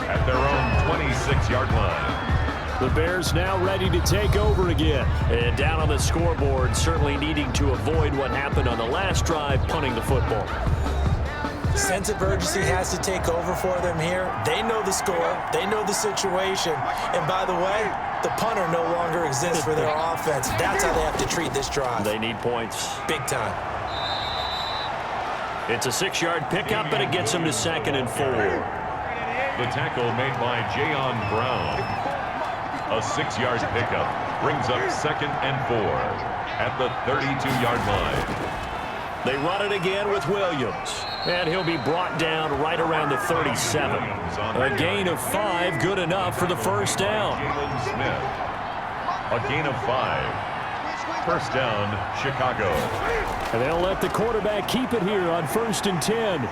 S1: at their own 26-yard line.
S2: The Bears now ready to take over again. And down on the scoreboard, certainly needing to avoid what happened on the last drive, punting the football.
S3: Sense of urgency has to take over for them here. They know the score. They know the situation. And by the way, the punter no longer exists for their offense. That's how they have to treat this drive.
S2: They need points.
S3: Big time.
S2: It's a 6-yard pickup, and it gets them to 2nd and 4.
S1: The tackle made by Jayon Brown. A 6-yard pickup brings up 2nd and 4 at the 32-yard line.
S2: They run it again with Williams, and he'll be brought down right around the 37. A gain of 5, good enough for the first down.
S1: Jalen Smith. A gain of 5. First down, Chicago.
S2: And they'll let the quarterback keep it here on 1st and 10.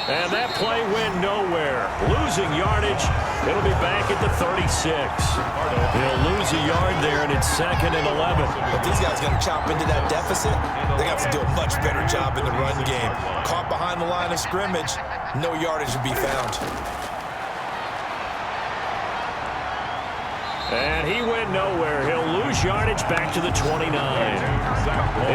S2: And that play went nowhere. Losing yardage. It'll be back at the 36. They'll lose a yard there, and it's 2nd and 11.
S3: But these guys going to chop into that deficit. They have to do a much better job in the run game. Caught behind the line of scrimmage, no yardage to be found.
S2: And he went nowhere. He'll lose yardage back to the 29.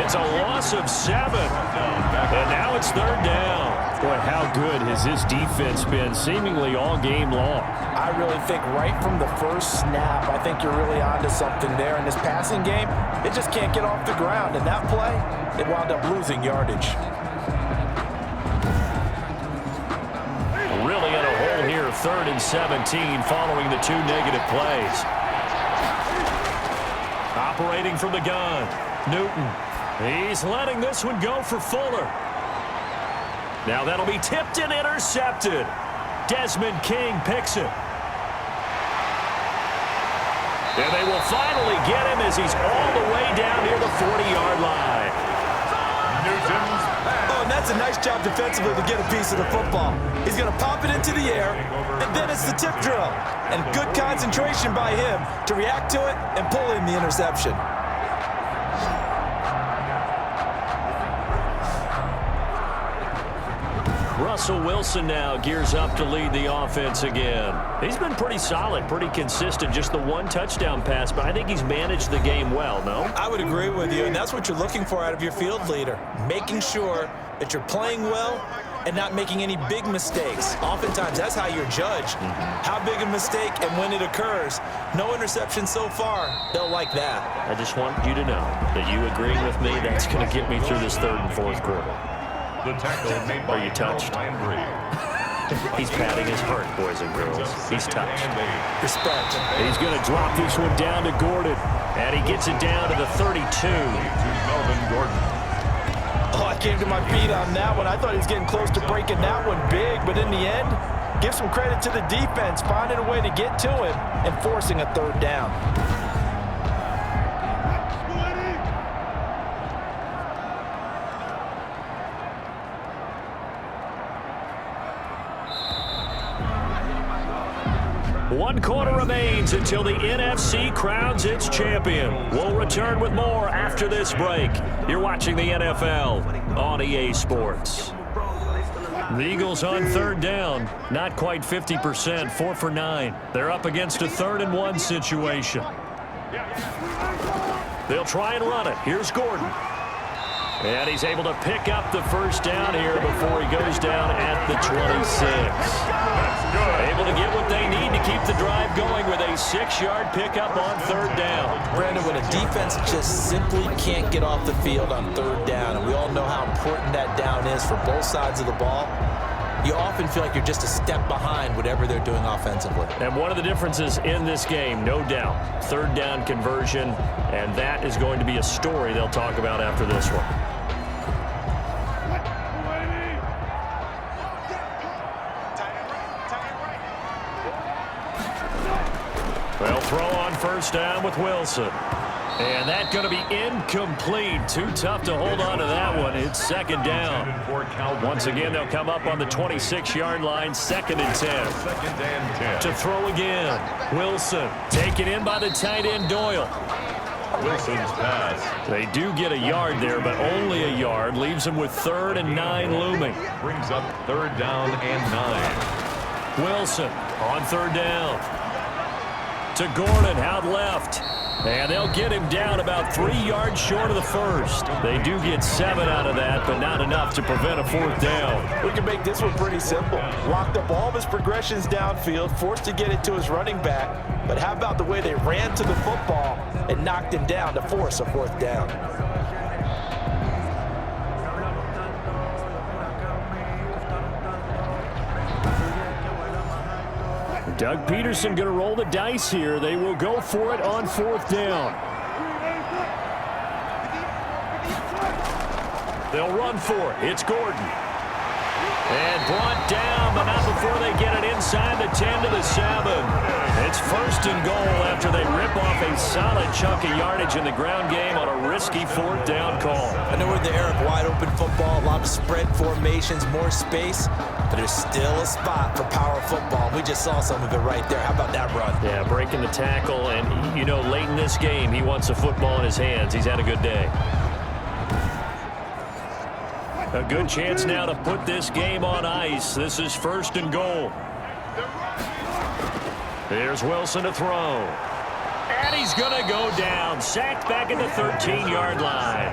S2: It's a loss of 7. And now it's 3rd down. Boy, how good has this defense been seemingly all game long?
S6: I really think right from the first snap, I think you're really onto something there. In this passing game, it just can't get off the ground. And that play, it wound up losing yardage.
S2: Really in a hole here, 3rd and 17 following the 2 negative plays. Operating from the gun, Newton. He's letting this one go for Fuller. Now that'll be tipped and intercepted. Desmond King picks it. And they will finally get him as he's all the way down near the 40-yard line.
S1: Newton's pass.
S3: Oh, and that's a nice job defensively to get a piece of the football. He's going to pop it into the air, and then it's the tip drill. And good concentration by him to react to it and pull in the interception.
S2: Russell Wilson now gears up to lead the offense again. He's been pretty solid, pretty consistent, just the 1 touchdown pass, but I think he's managed the game well, no?
S3: I would agree with you, and that's what you're looking for out of your field leader, making sure that you're playing well and not making any big mistakes. Oftentimes, that's how you're judged. How big a mistake and when it occurs. No interception so far. They'll like that.
S2: I just want you to know that you agreeing with me, that's going to get me through this 3rd and 4th quarter.
S1: The tackle made by
S2: Are you touched?
S1: Landry.
S2: He's patting his heart, boys and girls. He's touched.
S3: Respect.
S2: He's going to drop this one down to Gordon. And he gets it down to the 32.
S1: To Melvin Gordon.
S6: Oh, I came to my feet on that one. I thought he was getting close to breaking that one big, but in the end, give some credit to the defense, finding a way to get to him and forcing a 3rd down.
S2: One quarter remains until the NFC crowns its champion. We'll return with more after this break. You're watching the NFL on EA Sports. The Eagles on 3rd down. Not quite 50%, 4 for 9. They're up against a 3rd and 1 situation. They'll try and run it. Here's Gordon. And he's able to pick up the first down here before he goes down at the 26. Able to get what they need to keep the drive going with a 6-yard pickup on 3rd down.
S3: Brandon, when a defense just simply can't get off the field on 3rd down, and we all know how important that down is for both sides of the ball, you often feel like you're just a step behind whatever they're doing offensively.
S2: And one of the differences in this game, no doubt, 3rd down conversion, and that is going to be a story they'll talk about after this one. They'll throw on 1st down with Wilson. And that's going to be incomplete. Too tough to hold on to that one. It's 2nd down. Once again, they'll come up on the 26-yard line, 2nd and 10.
S1: 2nd and 10.
S2: To throw again. Wilson taken in by the tight end Doyle.
S1: Wilson's pass.
S2: They do get a yard there, but only a yard. Leaves them with 3rd and 9 looming.
S1: Brings up 3rd down and 9.
S2: Wilson on 3rd down. To Gordon, out left. And they'll get him down about 3 yards short of the first. They do get 7 out of that, but not enough to prevent a 4th down.
S6: We can make this one pretty simple. Locked up all of his progressions downfield, forced to get it to his running back. But how about the way they ran to the football and knocked him down to force a 4th down?
S2: Doug Peterson going to roll the dice here. They will go for it on 4th down. They'll run for it. It's Gordon. And brought down, but not before they get it inside the 10 to the 7. It's 1st and goal after they rip off a solid chunk of yardage in the ground game on a risky 4th down call.
S3: I know we're in the era of wide open football, a lot of spread formations, more space, but there's still a spot for power football. We just saw some of it right there. How about that run?
S2: Yeah, breaking the tackle, and, you know, late in this game, he wants the football in his hands. He's had a good day. A good chance now to put this game on ice. This is 1st and goal. There's Wilson to throw. And he's going to go down. Sacked back at the 13-yard line.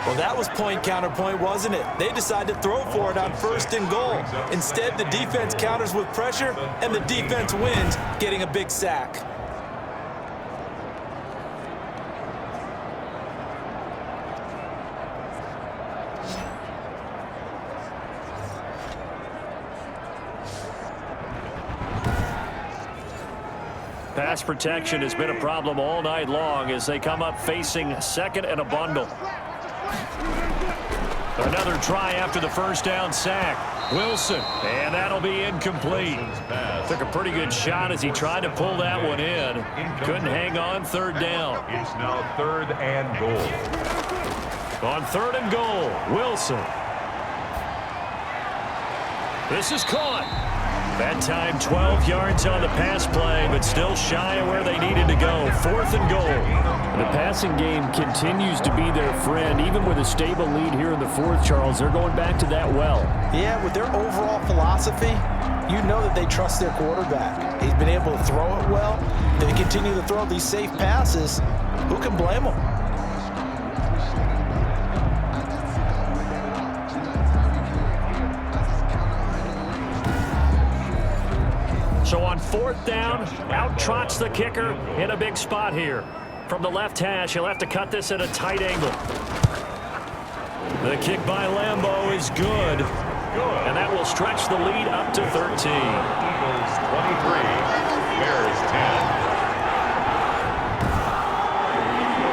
S3: Well, that was point counterpoint, wasn't it? They decided to throw for it on 1st and goal. Instead, the defense counters with pressure, and the defense wins, getting a big sack.
S2: Pass protection has been a problem all night long as they come up facing 2nd and a bundle. Another try after the 1st down sack. Wilson, and that'll be incomplete. Took a pretty good shot as he tried to pull that one in. Couldn't hang on 3rd down.
S1: It's now 3rd and goal.
S2: On 3rd and goal, Wilson. This is caught. That time 12 yards on the pass play, but still shy of where they needed to go. 4th and goal. The passing game continues to be their friend. Even with a stable lead here in the 4th, Charles, they're going back to that well.
S6: Yeah, with their overall philosophy, you know that they trust their quarterback. He's been able to throw it well. They continue to throw these safe passes. Who can blame them?
S2: So on 4th down, out trots the kicker in a big spot here. From the left hash, he'll have to cut this at a tight angle. The kick by Lambeau is good. And that will stretch the lead up to 13.
S1: Eagles 23, Bears 10.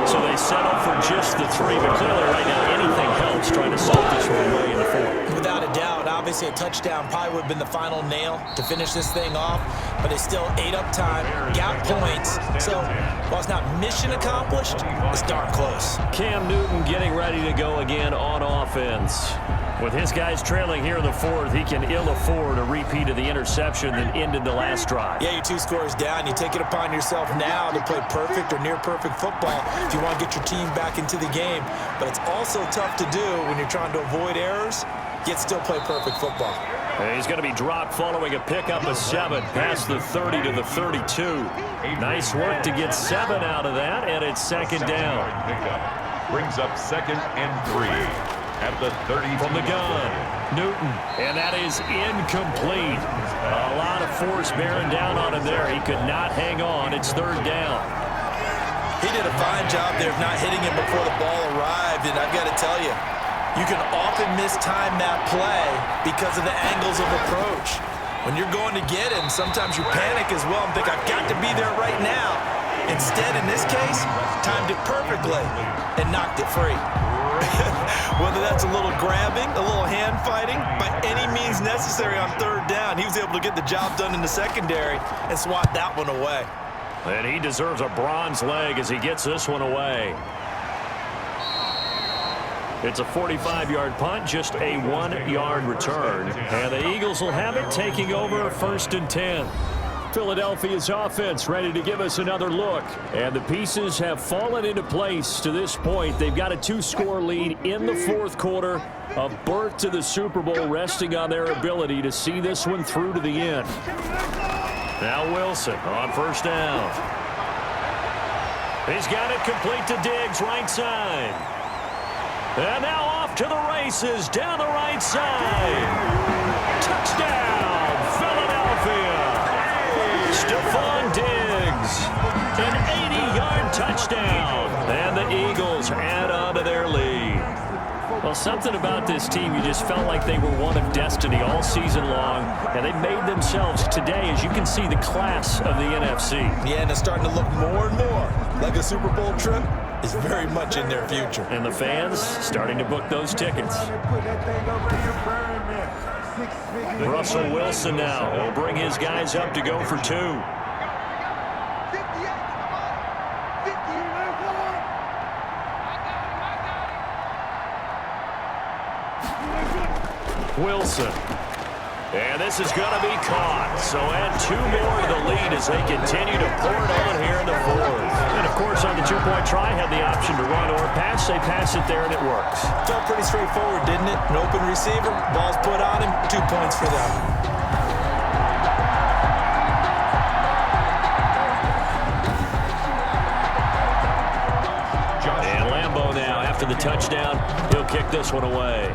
S2: So they settle for just the 3, but clearly right now anything helps trying to salt this one away in the 4th.
S3: Without a doubt, obviously a touchdown probably would have been the final nail to finish this thing off, but it's still ate up time, got points. So while it's not mission accomplished, it's darn close.
S2: Cam Newton getting ready to go again on offense. With his guys trailing here in the 4th, he can ill afford a repeat of the interception that ended the last drive.
S3: Yeah, you're 2 scores down. You take it upon yourself now to play perfect or near perfect football if you want to get your team back into the game. But it's also tough to do when you're trying to avoid errors, yet still play perfect football.
S2: And he's going to be dropped following a pickup of 7 past the 30 to the 32. Nice work to get 7 out of that, and it's 2nd down.
S1: Brings up 2nd and 3. At the 30
S2: from the gun, Newton, and that is incomplete. A lot of force bearing down on him there. He could not hang on. It's 3rd down.
S3: He did a fine job there of not hitting him before the ball arrived, and I've got to tell you, you can often mistime that play because of the angles of approach. When you're going to get him, sometimes you panic as well and think, I've got to be there right now. Instead, in this case, timed it perfectly and knocked it free. Whether that's a little grabbing, a little hand fighting, by any means necessary on 3rd down, he was able to get the job done in the secondary and swat that one away.
S2: And he deserves a bronze leg as he gets this one away. It's a 45-yard punt, just a 1-yard return. And the Eagles will have it, taking over 1st and 10. Philadelphia's offense ready to give us another look. And the pieces have fallen into place to this point. They've got a 2-score lead in the fourth quarter. A berth to the Super Bowl resting on their ability to see this one through to the end. Now Wilson on first down. He's got it complete to Diggs, right side. And now off to the races down the right side. Touchdown, Philadelphia. Stephon Diggs, an 80-yard touchdown. And the Eagles add on to their lead. Well, something about this team, you just felt like they were one of destiny all season long, and they made themselves today, as you can see, the class of the NFC.
S3: Yeah, and it's starting to look more and more like a Super Bowl trip is very much in their future.
S2: And the fans starting to book those tickets. Russell Wilson now will bring his guys up to go for 2. Wilson. And this is going to be caught. So add 2 more to the lead as they continue to pour it on here in the fourth. And, of course, on the 2-point try, had the option to run or pass. They pass it there, and it works.
S3: Felt pretty straightforward, didn't it? An open receiver, ball's put on him, 2 points for them.
S2: And Lambeau now, after the touchdown, he'll kick this one away.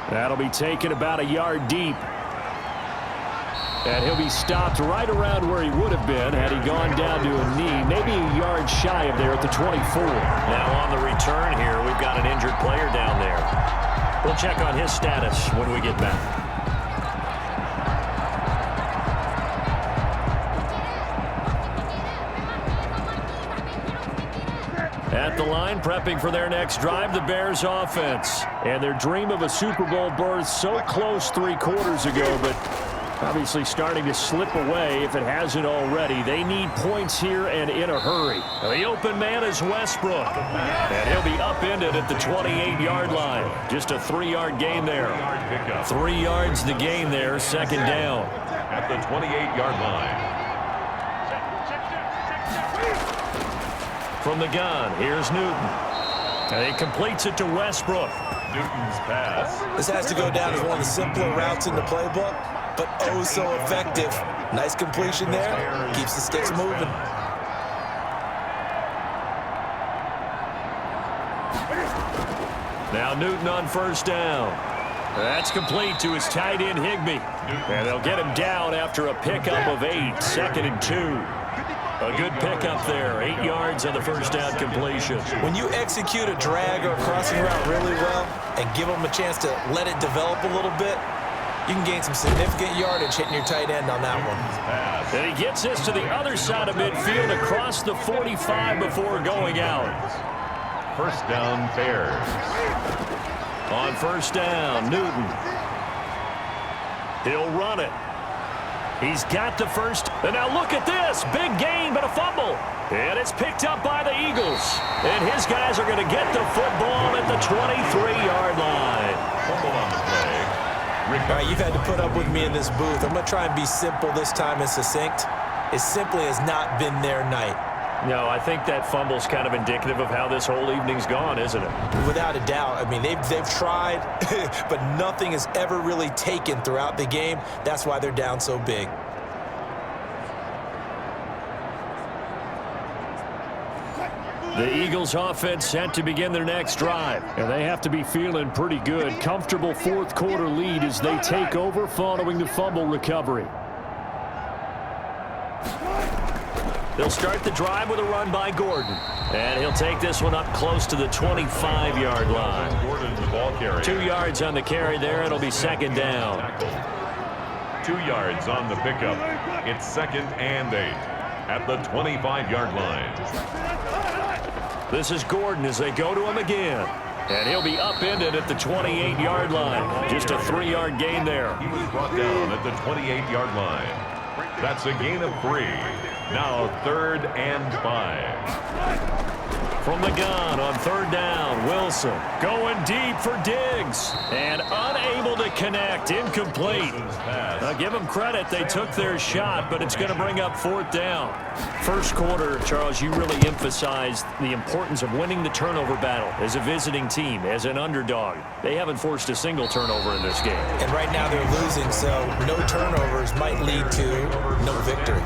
S2: That'll be taken about a yard deep. And he'll be stopped right around where he would have been had he gone down to a knee, maybe a yard shy of there at the 24. Now on the return here, we've got an injured player down there. We'll check on his status when we get back. At the line, prepping for their next drive, the Bears offense. And their dream of a Super Bowl berth so close 3 quarters ago, but obviously starting to slip away if it hasn't already. They need points here and in a hurry. The open man is Westbrook. And he'll be upended at the 28-yard line. Just a 3-yard gain there. 3 yards the gain there, second down.
S1: At the 28-yard line.
S2: From the gun, here's Newton. And he completes it to Westbrook.
S1: Newton's pass.
S3: This has to go down as one of the simpler routes in the playbook, but oh so effective. Nice completion there. Keeps the sticks moving.
S2: Now Newton on first down. That's complete to his tight end, Higbee. And they'll get him down after a pickup of 8, second and 2. A good pickup there, 8 yards on the first down completion.
S3: When you execute a drag or a crossing route really well and give them a chance to let it develop a little bit, you can gain some significant yardage hitting your tight end on that one.
S2: And he gets this to the other side of midfield across the 45 before going out.
S1: First down, Bears.
S2: On first down, Newton. He'll run it. He's got the first. And now look at this. Big gain, but a fumble. And it's picked up by the Eagles. And his guys are going to get the football at the 23-yard line.
S1: Fumble on the play.
S3: All right, you've had to put up with me in this booth. I'm going to try and be simple this time and succinct. It simply has not been their night.
S2: No, I think that fumble's kind of indicative of how this whole evening's gone, isn't it?
S3: Without a doubt. I mean, they've tried, but nothing has ever really taken throughout the game. That's why they're down so big.
S2: The Eagles offense set to begin their next drive. And they have to be feeling pretty good. Comfortable fourth quarter lead as they take over following the fumble recovery. They'll start the drive with a run by Gordon. And he'll take this one up close to the 25-yard line.
S1: Gordon, the ball carrier.
S2: 2 yards on the carry there. It'll be second down.
S1: 2 yards on the pickup. It's second and 8 at the 25-yard line.
S2: This is Gordon as they go to him again. And he'll be upended at the 28-yard line. Just a 3-yard gain there.
S1: He was brought down at the 28-yard line. That's a gain of 3. Now 3rd and 5.
S2: From the gun on third down, Wilson going deep for Diggs and unable to connect, incomplete. Now give them credit, they took their shot, but it's going to bring up fourth down. First quarter, Charles, you really emphasized the importance of winning the turnover battle as a visiting team, as an underdog. They haven't forced a single turnover in this game.
S3: And right now they're losing, so no turnovers might lead to no victory.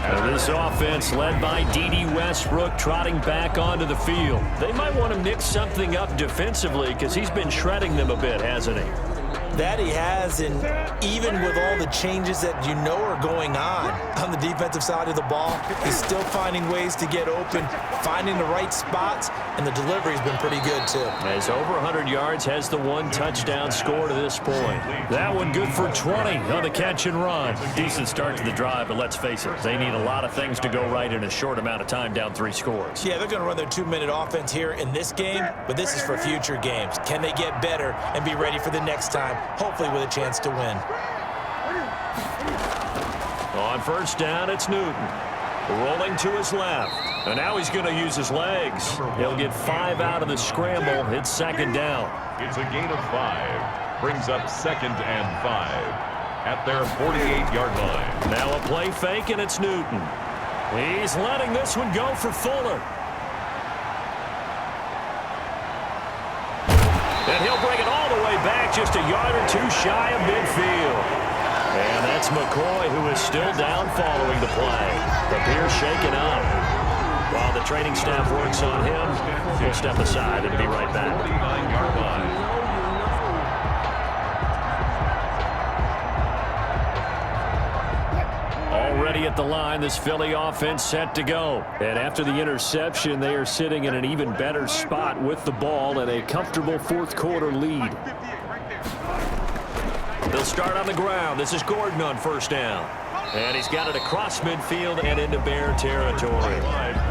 S2: And this offense led by D.D. Westbrook trotting back onto the field. They might want to mix something up defensively because he's been shredding them a bit, hasn't he?
S3: That he has, and even with all the changes that you know are going on the defensive side of the ball, he's still finding ways to get open, finding the right spots, and the delivery's been pretty good too.
S2: Has over 100 yards, has the one touchdown score to this point. That one good for 20 on the catch and run. Decent start to the drive, but let's face it, they need a lot of things to go right in a short amount of time, down 3 scores.
S3: Yeah, they're going to run their 2-minute offense here in this game, but this is for future games. Can they get better and be ready for the next time? Hopefully with a chance to win.
S2: On first down, it's Newton. Rolling to his left. And now he's going to use his legs. He'll get 5 out of the scramble. It's second down.
S1: It's a gain of 5. Brings up second and 5 at their 48-yard line.
S2: Now a play fake, and it's Newton. He's letting this one go for Fuller. And he'll bring it all the way back, just a yard or 2 shy of midfield. And that's McCoy, who is still down following the play. Appears shaken up. While the training staff works on him, he'll step aside and be right back.
S1: 49-yard line.
S2: Already at the line, this Philly offense set to go. And after the interception, they are sitting in an even better spot with the ball and a comfortable fourth quarter lead. They'll start on the ground. This is Gordon on first down. And he's got it across midfield and into Bear territory.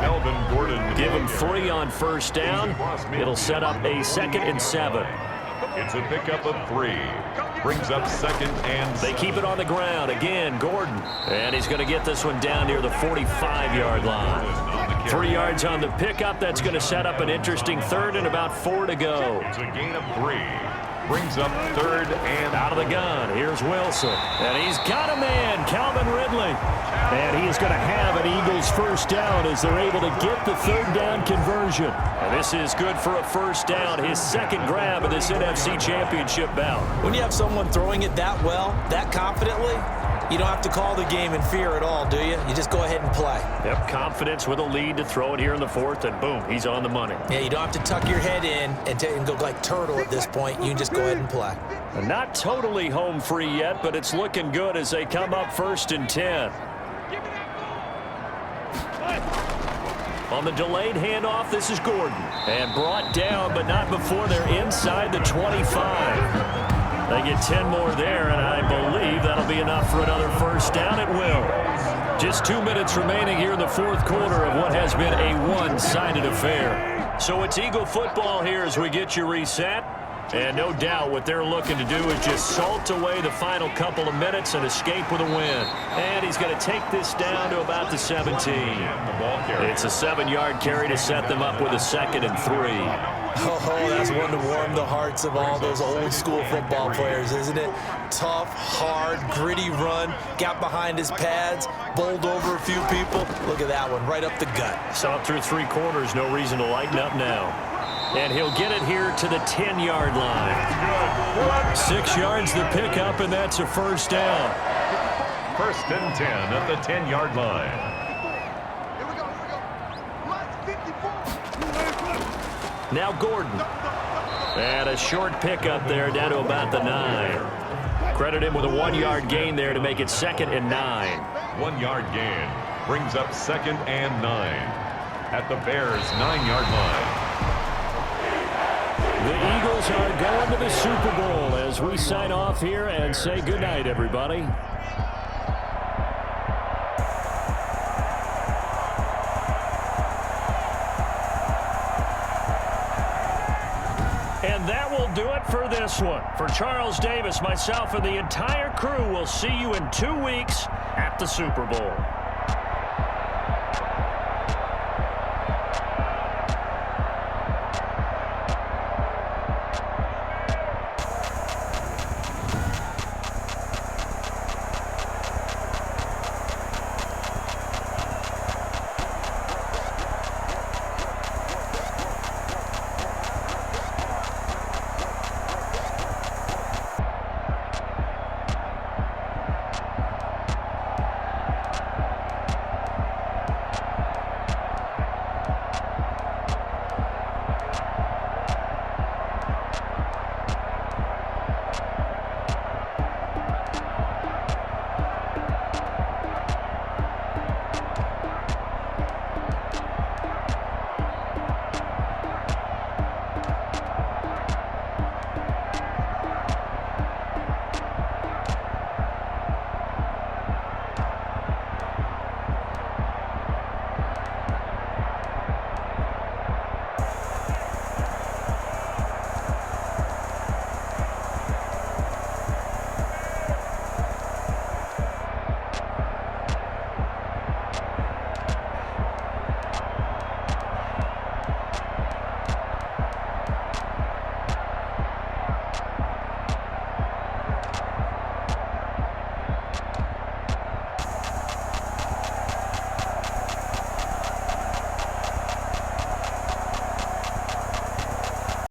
S1: Melvin Gordon.
S2: Give him 3 on first down. It'll set up a 2nd and 7.
S1: It's a pickup of 3. Brings up second and 7.
S2: They keep it on the ground. Again, Gordon. And he's going to get this one down near the 45-yard line. 3 yards on the pickup. That's going to set up an interesting 3rd and about 4 to go.
S1: It's a gain of 3. Brings up 3rd and
S2: out of the gun. Here's Wilson. And he's got a man, Calvin Ridley. And he is going to have an Eagles first down as they're able to get the 3rd down conversion. And this is good for a first down, his 2nd grab of this NFC Championship bout.
S3: When you have someone throwing it that well, that confidently, you don't have to call the game in fear at all, do you? You just go ahead and play.
S2: Yep, confidence with a lead to throw it here in the 4th, and boom, he's on the money.
S3: Yeah, you don't have to tuck your head in and go like turtle at this point. You can just go ahead and play.
S2: Not totally home free yet, but it's looking good as they come up 1st and 10. On the delayed handoff, this is Gordon. And brought down, but not before they're inside the 25. They get 10 more there, and I believe that'll be enough for another first down. It will. Just 2 minutes remaining here in the 4th quarter of what has been a one-sided affair. So it's Eagle football here as we get you reset. And no doubt what they're looking to do is just salt away the final couple of minutes and escape with a win. And he's going to take this down to about the 17. It's a 7-yard carry to set them up with a 2nd and 3.
S3: Oh, that's one to warm the hearts of all those old-school football players, isn't it? Tough, hard, gritty run, got behind his pads, bowled over a few people. Look at that one, right up the gut.
S2: Saw it through 3 quarters, no reason to lighten up now. And he'll get it here to the 10-yard line. 6 yards the pickup, and that's a first down.
S1: 1st and 10 at the 10-yard line.
S2: Now Gordon. And a short pickup there down to about the 9. Credit him with a 1-yard gain there to make it 2nd and 9.
S1: 1-yard gain brings up 2nd and 9 at the Bears' 9-yard line.
S2: The Eagles are going to the Super Bowl as we sign off here and say goodnight, everybody. And that will do it for this one. For Charles Davis, myself, and the entire crew, we'll see you in 2 weeks at the Super Bowl.